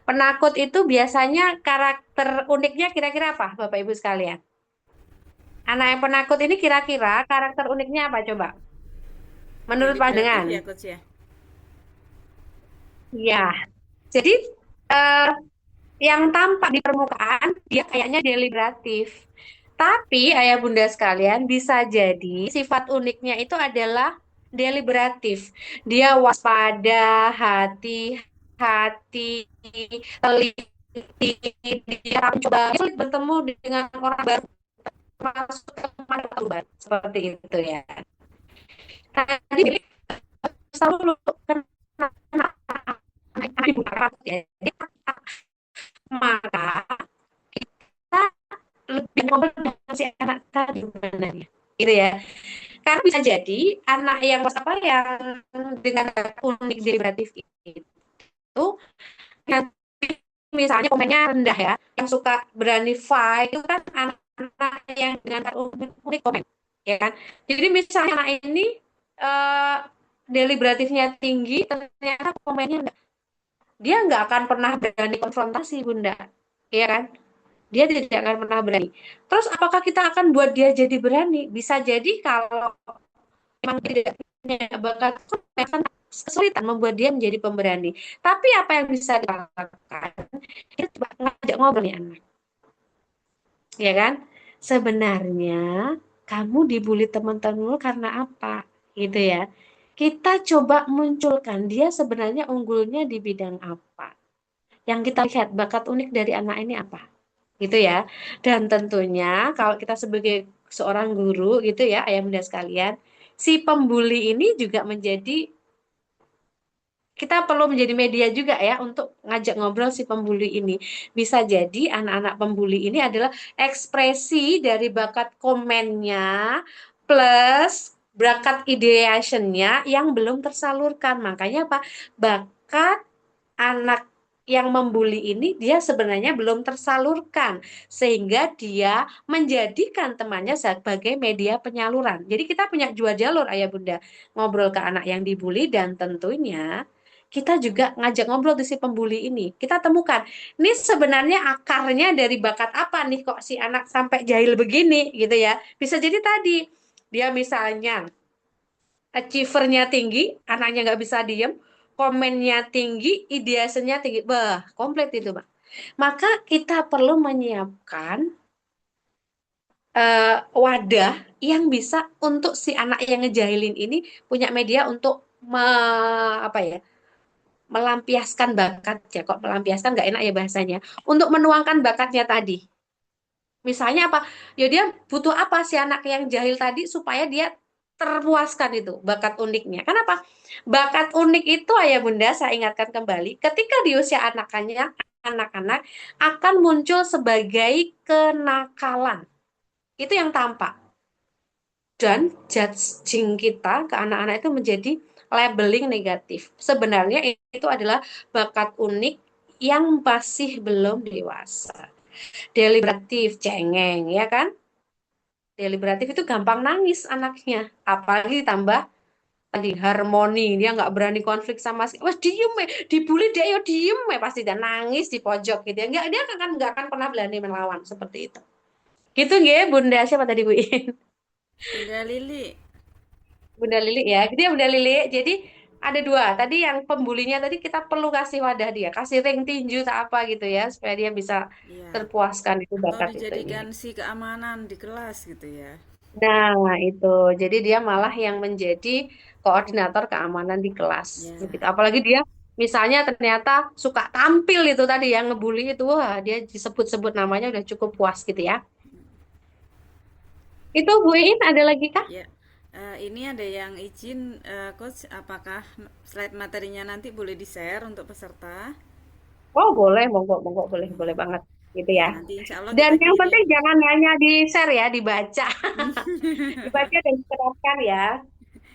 Penakut itu biasanya karakter uniknya kira-kira apa, Bapak Ibu sekalian? Anak yang penakut ini kira-kira karakter uniknya apa coba? Menurut Deliberatif pandangan? ya, Coach ya. Ya, jadi eh, yang tampak di permukaan dia kayaknya deliberatif. Tapi ayah bunda sekalian bisa jadi sifat uniknya itu adalah deliberatif. Dia waspada, hati-hati, teliti, dia mencoba sulit bertemu dengan orang baru, masuk ke tempat baru, seperti itu ya. Tadi selalu kenapa ya. Maka kita lebih ngobrol dengan si anak tadi sebenarnya gitu ya, karena bisa jadi anak yang apa yang dengan unik deliberatif itu nanti misalnya komennya rendah ya, yang suka berani fight itu kan anak-anak yang dengan unik komen ya kan. Jadi misalnya anak ini eh, deliberatifnya tinggi, ternyata komennya enggak, dia nggak akan pernah berani konfrontasi bunda ya kan, dia tidak akan pernah berani. Terus apakah kita akan buat dia jadi berani? Bisa jadi kalau memang tidak punya bakat, akan kesulitan membuat dia menjadi pemberani. Tapi apa yang bisa dilakukan? Kita coba ngajak ngobrol nih anak, ya kan? Sebenarnya kamu dibully teman-temanmu karena apa? Gitu ya. Kita coba munculkan dia sebenarnya unggulnya di bidang apa. Yang kita lihat bakat unik dari anak ini apa? Gitu ya. Dan tentunya kalau kita sebagai seorang guru gitu ya, ayah bunda sekalian, si pembuli ini juga menjadi, kita perlu menjadi media juga ya untuk ngajak ngobrol si pembuli ini. Bisa jadi anak-anak pembuli ini adalah ekspresi dari bakat komennya plus bakat ideationnya yang belum tersalurkan. Makanya apa? Bakat anak yang membuli ini dia sebenarnya belum tersalurkan sehingga dia menjadikan temannya sebagai media penyaluran. Jadi kita punya dua jalur ayah bunda, ngobrol ke anak yang dibully dan tentunya kita juga ngajak ngobrol di si pembuli ini. Kita temukan, ini sebenarnya akarnya dari bakat apa nih kok si anak sampai jahil begini gitu ya. Bisa jadi tadi dia misalnya achiever-nya tinggi, anaknya nggak bisa diem, komennya tinggi, ideasinya tinggi, bah, komplit itu, Pak. Maka kita perlu menyiapkan wadah yang bisa untuk si anak yang ngejahilin ini punya media untuk apa ya, melampiaskan bakat ya, kok melampiaskan nggak enak ya bahasanya, untuk menuangkan bakatnya tadi. Misalnya apa? Ya dia butuh apa si anak yang jahil tadi supaya dia terpuaskan itu bakat uniknya. Kenapa? Bakat unik itu ayah bunda saya ingatkan kembali, ketika di usia anak-anak akan muncul sebagai kenakalan. Itu yang tampak. Dan judging kita ke anak-anak itu menjadi labeling negatif. Sebenarnya itu adalah bakat unik yang masih belum dewasa. Deliberatif, cengeng, ya kan? Deliberatif itu gampang nangis anaknya, apalagi ditambah tadi harmoni, dia nggak berani konflik sama sekali. Wes diem dibully dia yo diem pasti dan nangis di pojok gitu ya. Nggak, dia nggak akan pernah berani melawan seperti itu. Gitu nggih, Bunda siapa tadi Bu In? Bunda Lili. Bunda Lili ya. Dia Bunda Lili. Jadi ada dua. Tadi yang pembulinya tadi kita perlu kasih wadah dia, kasih ring tinju tak apa gitu ya, supaya dia bisa Iya. terpuaskan itu Atau bakat itunya. dijadikan si keamanan di kelas gitu ya. Nah, itu. Jadi dia malah yang menjadi koordinator keamanan di kelas. Gitu. Ya. Apalagi dia misalnya ternyata suka tampil itu tadi yang ngebully itu, wah dia disebut-sebut namanya udah cukup puas gitu ya. Itu Bu Iin ada lagi kah? Ya. Ini ada yang izin, Coach, apakah slide materinya nanti boleh di-share untuk peserta? Oh boleh, monggo, monggo, boleh, boleh banget gitu Ya, ya. nanti insya Allah Dan kita yang penting kirim. jangan hanya di share ya, dibaca, dibaca dan diterapkan ya.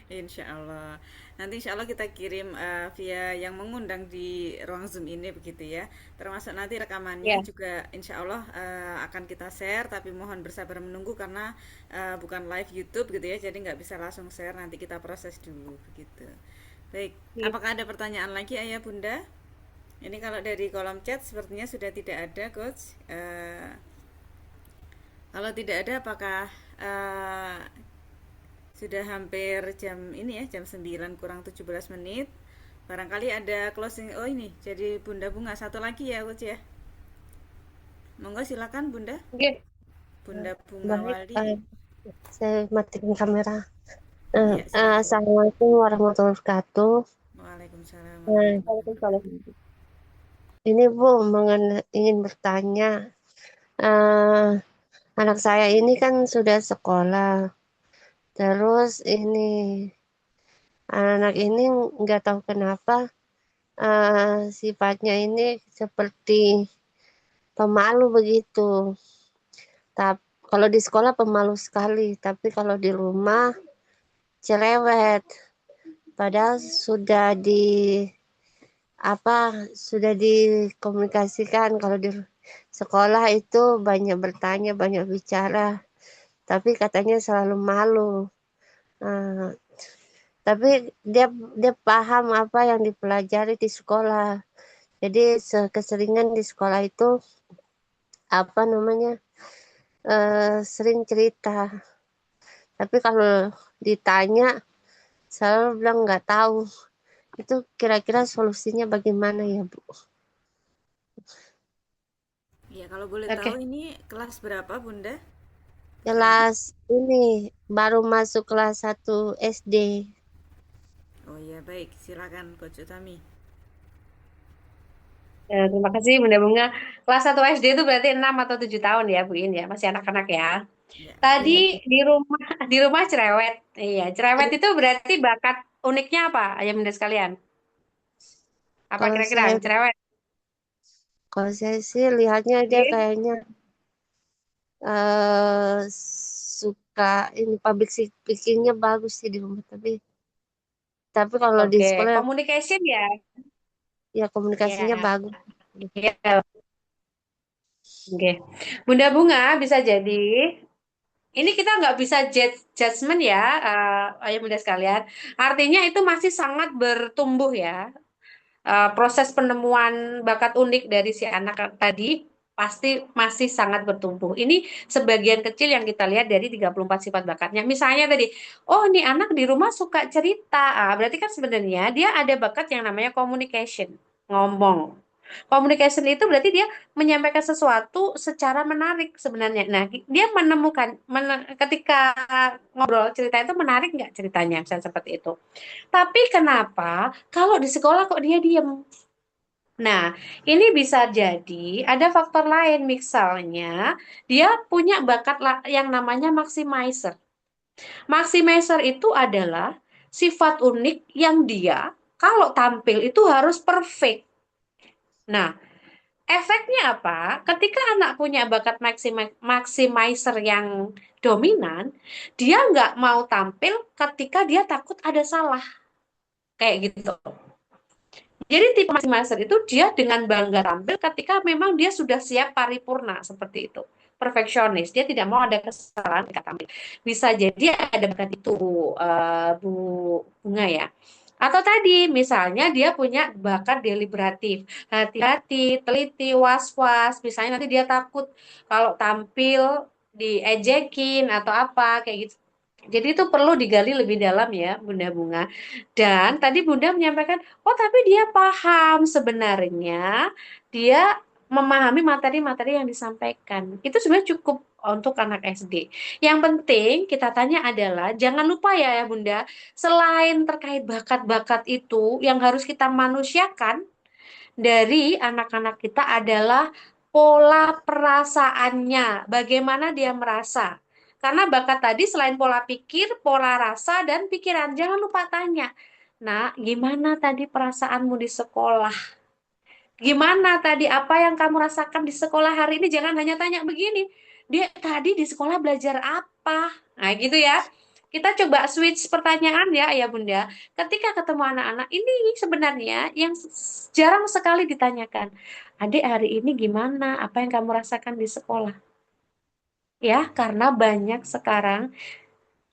Insya Allah. Nanti insya Allah kita kirim via yang mengundang di ruang Zoom ini begitu ya. Termasuk nanti rekamannya Ya, juga insya Allah akan kita share, tapi mohon bersabar menunggu karena bukan live YouTube gitu ya, jadi nggak bisa langsung share. Nanti kita proses dulu begitu. Baik, gitu. apakah ada pertanyaan lagi Ayah Bunda? Ini kalau dari kolom chat sepertinya sudah tidak ada, Coach. Kalau tidak ada, apakah eh, sudah hampir jam ini ya, jam 9 kurang 17 menit. Barangkali ada closing. Oh ini, jadi Bunda Bunga satu lagi ya, Coach ya. Monggo silakan Bunda. Oke, Bunda Bunga Baik, Wali. saya matiin kamera. Iya, silakan. Assalamualaikum warahmatullahi wabarakatuh. Waalaikumsalam Nah, warahmatullahi Waalaikumsalam. wabarakatuh. ini Bu ingin bertanya, eh, anak saya ini kan sudah sekolah, terus ini anak ini nggak tahu kenapa sifatnya ini seperti pemalu begitu. Tapi kalau di sekolah pemalu sekali, tapi kalau di rumah cerewet. Padahal sudah dikomunikasikan kalau di sekolah itu banyak bertanya, banyak bicara, tapi katanya selalu malu. Nah, tapi dia dia paham apa yang dipelajari di sekolah. Jadi keseringan di sekolah itu apa namanya sering cerita. Tapi kalau ditanya selalu bilang nggak tahu. Itu kira-kira solusinya bagaimana ya, Bu? Ya, kalau boleh tahu Oke, ini kelas berapa Bunda? Putranya? Kelas ini baru masuk kelas 1 SD. Oh ya, baik. Silakan Coach Utami. ya, terima kasih Bunda Bunga. Kelas 1 SD itu berarti 6 atau 7 tahun ya Bu In ya, masih anak-anak ya. Ya. Tadi Ya, di rumah cerewet. Iya, cerewet itu berarti bakat uniknya apa, ayah bunda sekalian? Apa kalau kira-kira saya yang cerewet? kalau saya sih lihatnya dia Oke, kayaknya eh suka ini public speakingnya bagus sih di rumah, tapi kalau di oke. sekolah Communication ya. ya komunikasinya Ya, bagus. ya. Oke. Bunda Bunga bisa jadi. Ini kita nggak bisa judgement ya, ayah bunda sekalian. Artinya itu masih sangat bertumbuh ya. Proses penemuan bakat unik dari si anak tadi pasti masih sangat bertumbuh. Ini sebagian kecil yang kita lihat dari 34 sifat bakatnya. Misalnya tadi, oh ini anak di rumah suka cerita. Berarti kan sebenarnya dia ada bakat yang namanya communication, ngomong. Communication itu berarti dia menyampaikan sesuatu secara menarik sebenarnya. Nah, dia menemukan ketika ngobrol cerita itu menarik nggak ceritanya, misalnya seperti itu. Tapi kenapa kalau di sekolah kok dia diem? Nah, ini bisa jadi ada faktor lain, misalnya dia punya bakat yang namanya maximizer. Maximizer itu adalah sifat unik yang dia kalau tampil itu harus perfect. Nah, efeknya apa? Ketika anak punya bakat maximizer yang dominan, dia nggak mau tampil ketika dia takut ada salah. Kayak gitu. Jadi tipe maximizer itu dia dengan bangga tampil ketika memang dia sudah siap paripurna seperti itu. perfeksionis, dia tidak mau ada kesalahan ketika tampil. Bisa jadi ada bakat itu, Bu Bunga ya. Atau tadi misalnya dia punya bakat deliberatif, hati-hati, teliti, was-was. Misalnya nanti dia takut kalau tampil diejekin atau apa kayak gitu. Jadi itu perlu digali lebih dalam ya, Bunda Bunga. Dan tadi Bunda menyampaikan, oh tapi dia paham sebenarnya, dia memahami materi-materi yang disampaikan. Itu sebenarnya cukup untuk anak SD. Yang penting kita tanya adalah, jangan lupa ya Bunda, selain terkait bakat-bakat itu, yang harus kita manusiakan dari anak-anak kita adalah pola perasaannya, bagaimana dia merasa. Karena bakat tadi selain pola pikir, pola rasa, dan pikiran. Jangan lupa tanya, nah gimana tadi perasaanmu di sekolah? Gimana tadi apa yang kamu rasakan di sekolah hari ini? Jangan hanya tanya begini. Dia tadi di sekolah belajar apa? Nah, gitu ya. Kita coba switch pertanyaan ya, Ayah Bunda. Ketika ketemu anak-anak, ini sebenarnya yang jarang sekali ditanyakan. Adik hari ini gimana? Apa yang kamu rasakan di sekolah? Ya, karena banyak sekarang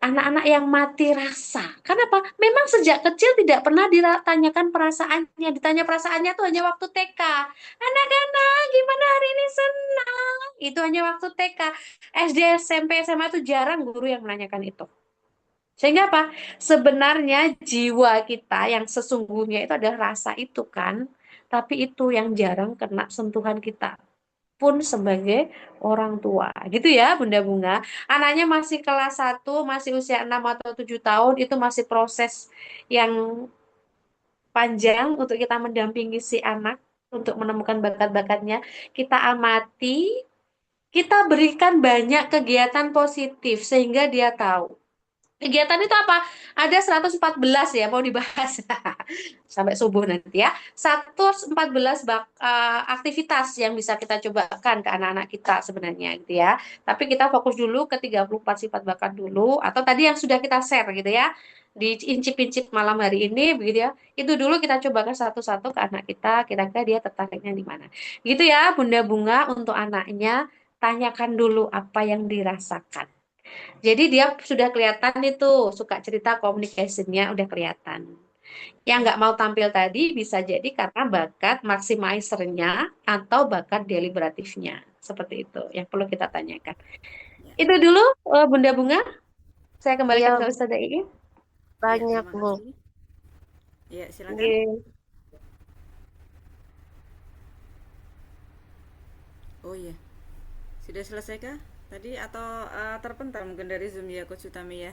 anak-anak yang mati rasa. Kenapa? Memang sejak kecil tidak pernah ditanyakan perasaannya. Ditanya perasaannya tuh hanya waktu TK. Anak-anak, gimana hari ini senang? Itu hanya waktu TK. SD, SMP, SMA tuh jarang guru yang menanyakan itu. Sehingga apa? Sebenarnya jiwa kita yang sesungguhnya itu adalah rasa itu kan. Tapi itu yang jarang kena sentuhan kita pun sebagai orang tua. Gitu ya, Bunda Bunga. Anaknya masih kelas 1, masih usia 6 atau 7 tahun, itu masih proses yang panjang untuk kita mendampingi si anak untuk menemukan bakat-bakatnya. Kita amati, kita berikan banyak kegiatan positif sehingga dia tahu. Kegiatan itu apa? Ada 114 ya, mau dibahas sampai subuh nanti ya. 114 aktivitas yang bisa kita cobakan ke anak-anak kita sebenarnya gitu ya. Tapi kita fokus dulu ke 34 sifat bakat dulu, atau tadi yang sudah kita share gitu ya. Diincip-incip malam hari ini begitu ya. Itu dulu kita cobakan satu-satu ke anak kita, kira-kira dia tertariknya di mana. Gitu ya, Bunda Bunga, untuk anaknya tanyakan dulu apa yang dirasakan. Jadi dia sudah kelihatan itu suka cerita, communication-nya udah kelihatan. Yang nggak mau tampil tadi bisa jadi karena bakat maximizer-nya atau bakat deliberatifnya. Seperti itu yang perlu kita tanyakan. Ya, Itu dulu Bunda Bunga. Saya kembalikan Iya, ke Ustazah Iin. ya, banyak, terima Bu. kasih. Ya, silakan. Oke. Oh iya, sudah selesai kah? Tadi atau terpental mungkin dari Zoom ya, Coach Utami ya.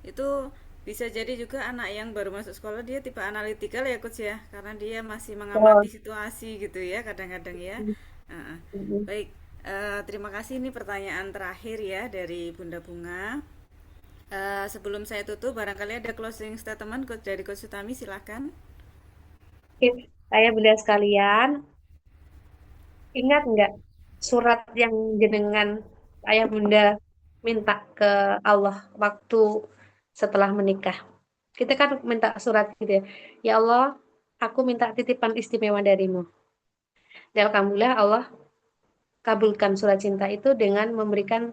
Itu bisa jadi juga anak yang baru masuk sekolah dia tipe analitikal ya, Coach ya, karena dia masih mengamati Oh. situasi gitu ya, kadang-kadang ya. Heeh. Mhm. Baik, terima kasih, ini pertanyaan terakhir ya dari Bunda Bunga. Sebelum saya tutup, barangkali ada closing statement dari Coach Utami, silakan. Oke, saya Bunda sekalian, ingat nggak surat yang jenengan ayah Bunda minta ke Allah waktu setelah menikah? Kita kan minta surat gitu ya. Ya Allah, aku minta titipan istimewa darimu. Dan alhamdulillah Allah kabulkan surat cinta itu dengan memberikan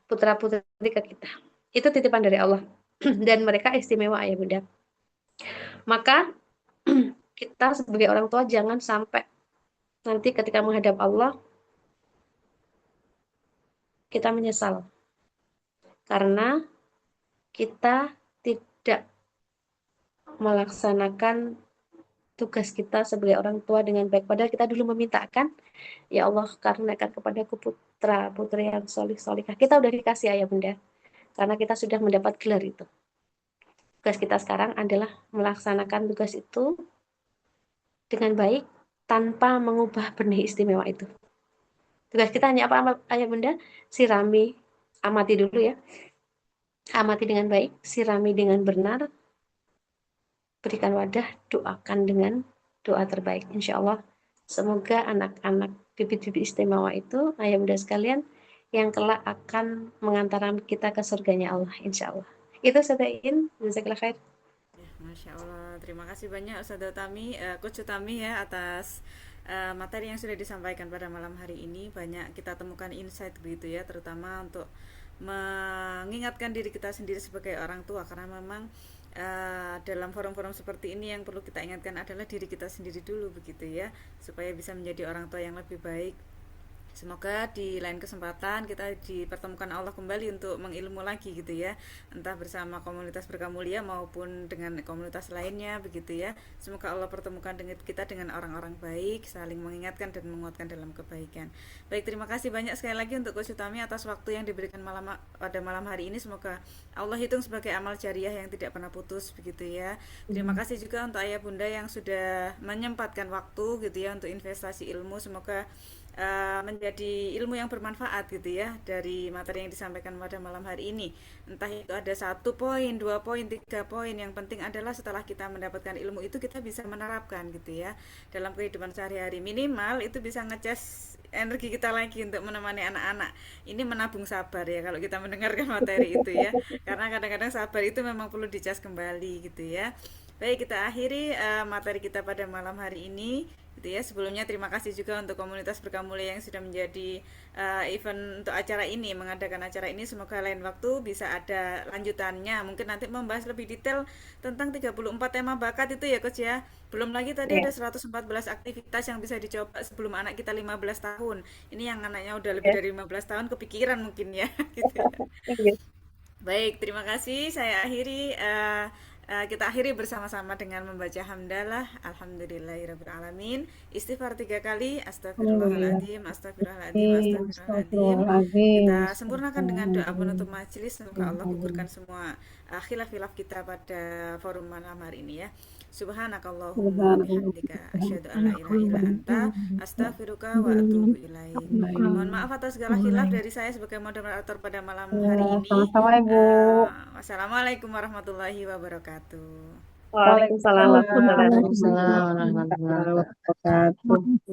putra-putri ke kita. Itu titipan dari Allah. Dan mereka istimewa ayah bunda. Maka kita sebagai orang tua jangan sampai nanti ketika menghadap Allah kita menyesal. Karena kita tidak melaksanakan tugas kita sebagai orang tua dengan baik. Padahal kita dulu memintakan, ya Allah karuniakan kepadaku putra putri yang solih solihah. Kita udah dikasih ayah bunda, karena kita sudah mendapat gelar itu. Tugas kita sekarang adalah melaksanakan tugas itu dengan baik tanpa mengubah benih istimewa itu. Tugas kita hanya apa ayah bunda? Sirami, amati dulu ya. Amati dengan baik, sirami dengan benar, berikan wadah, doakan dengan doa terbaik. Insya Allah, semoga anak-anak bibit-bibit istimewa itu, ayah bunda sekalian, yang kelak akan mengantarkan kita ke surganya Allah. Insya Allah. Itu sedain, jazakallah khair. Ya, Masya Allah, terima kasih banyak Ustazah Utami, Coach Utami ya atas materi yang sudah disampaikan pada malam hari ini. Banyak kita temukan insight begitu ya, terutama untuk mengingatkan diri kita sendiri sebagai orang tua, karena memang dalam forum-forum seperti ini yang perlu kita ingatkan adalah diri kita sendiri dulu begitu ya, supaya bisa menjadi orang tua yang lebih baik. Semoga di lain kesempatan kita dipertemukan Allah kembali untuk mengilmu lagi gitu ya, entah bersama komunitas Berkah Mulia maupun dengan komunitas lainnya begitu ya. Semoga Allah pertemukan dengan kita dengan orang-orang baik, saling mengingatkan dan menguatkan dalam kebaikan. Baik, terima kasih banyak sekali lagi untuk Coach Utami atas waktu yang diberikan pada malam hari ini. Semoga Allah hitung sebagai amal jariah yang tidak pernah putus begitu ya. Terima kasih juga untuk ayah bunda yang sudah menyempatkan waktu gitu ya untuk investasi ilmu. Semoga menjadi ilmu yang bermanfaat gitu ya dari materi yang disampaikan pada malam hari ini. Entah itu ada 1 poin, 2 poin, 3 poin, yang penting adalah setelah kita mendapatkan ilmu itu kita bisa menerapkan gitu ya dalam kehidupan sehari-hari. Minimal itu bisa ngecas energi kita lagi untuk menemani anak-anak. Ini menabung sabar ya kalau kita mendengarkan materi itu ya, karena kadang-kadang sabar itu memang perlu dicas kembali gitu ya. Baik, kita akhiri materi kita pada malam hari ini gitu ya. Sebelumnya terima kasih juga untuk komunitas Berkah Mulia yang sudah menjadi event untuk acara ini, mengadakan acara ini. Semoga lain waktu bisa ada lanjutannya, mungkin nanti membahas lebih detail tentang 34 tema bakat itu ya Coach ya. Belum lagi tadi ada 114 aktivitas yang bisa dicoba sebelum anak kita 15 tahun. Ini yang anaknya udah lebih dari 15 tahun kepikiran mungkin ya gitu ya. Baik, terima kasih. Kita akhiri bersama-sama dengan membaca hamdalah. Alhamdulillahirrabbilalamin. Istighfar 3 kali. Astagfirullahaladzim, astagfirullahaladzim, astagfirullahaladzim. Kita sempurnakan dengan doa penutup majelis. Semoga Allah gugurkan semua khilaf-khilaf kita pada forum malam hari ini ya. Subhanakallahumma bihamdika asyhadu an la ilaha illa anta astaghfiruka wa atubu ilaik. Mohon maaf atas segala khilaf dari saya sebagai moderator pada malam hari ini. Sama-sama Ibu. Wassalamualaikum warahmatullahi wabarakatuh. Waalaikumsalam warahmatullahi wabarakatuh. Waalaikumsalam warahmatullahi wabarakatuh. Wabarakatuh.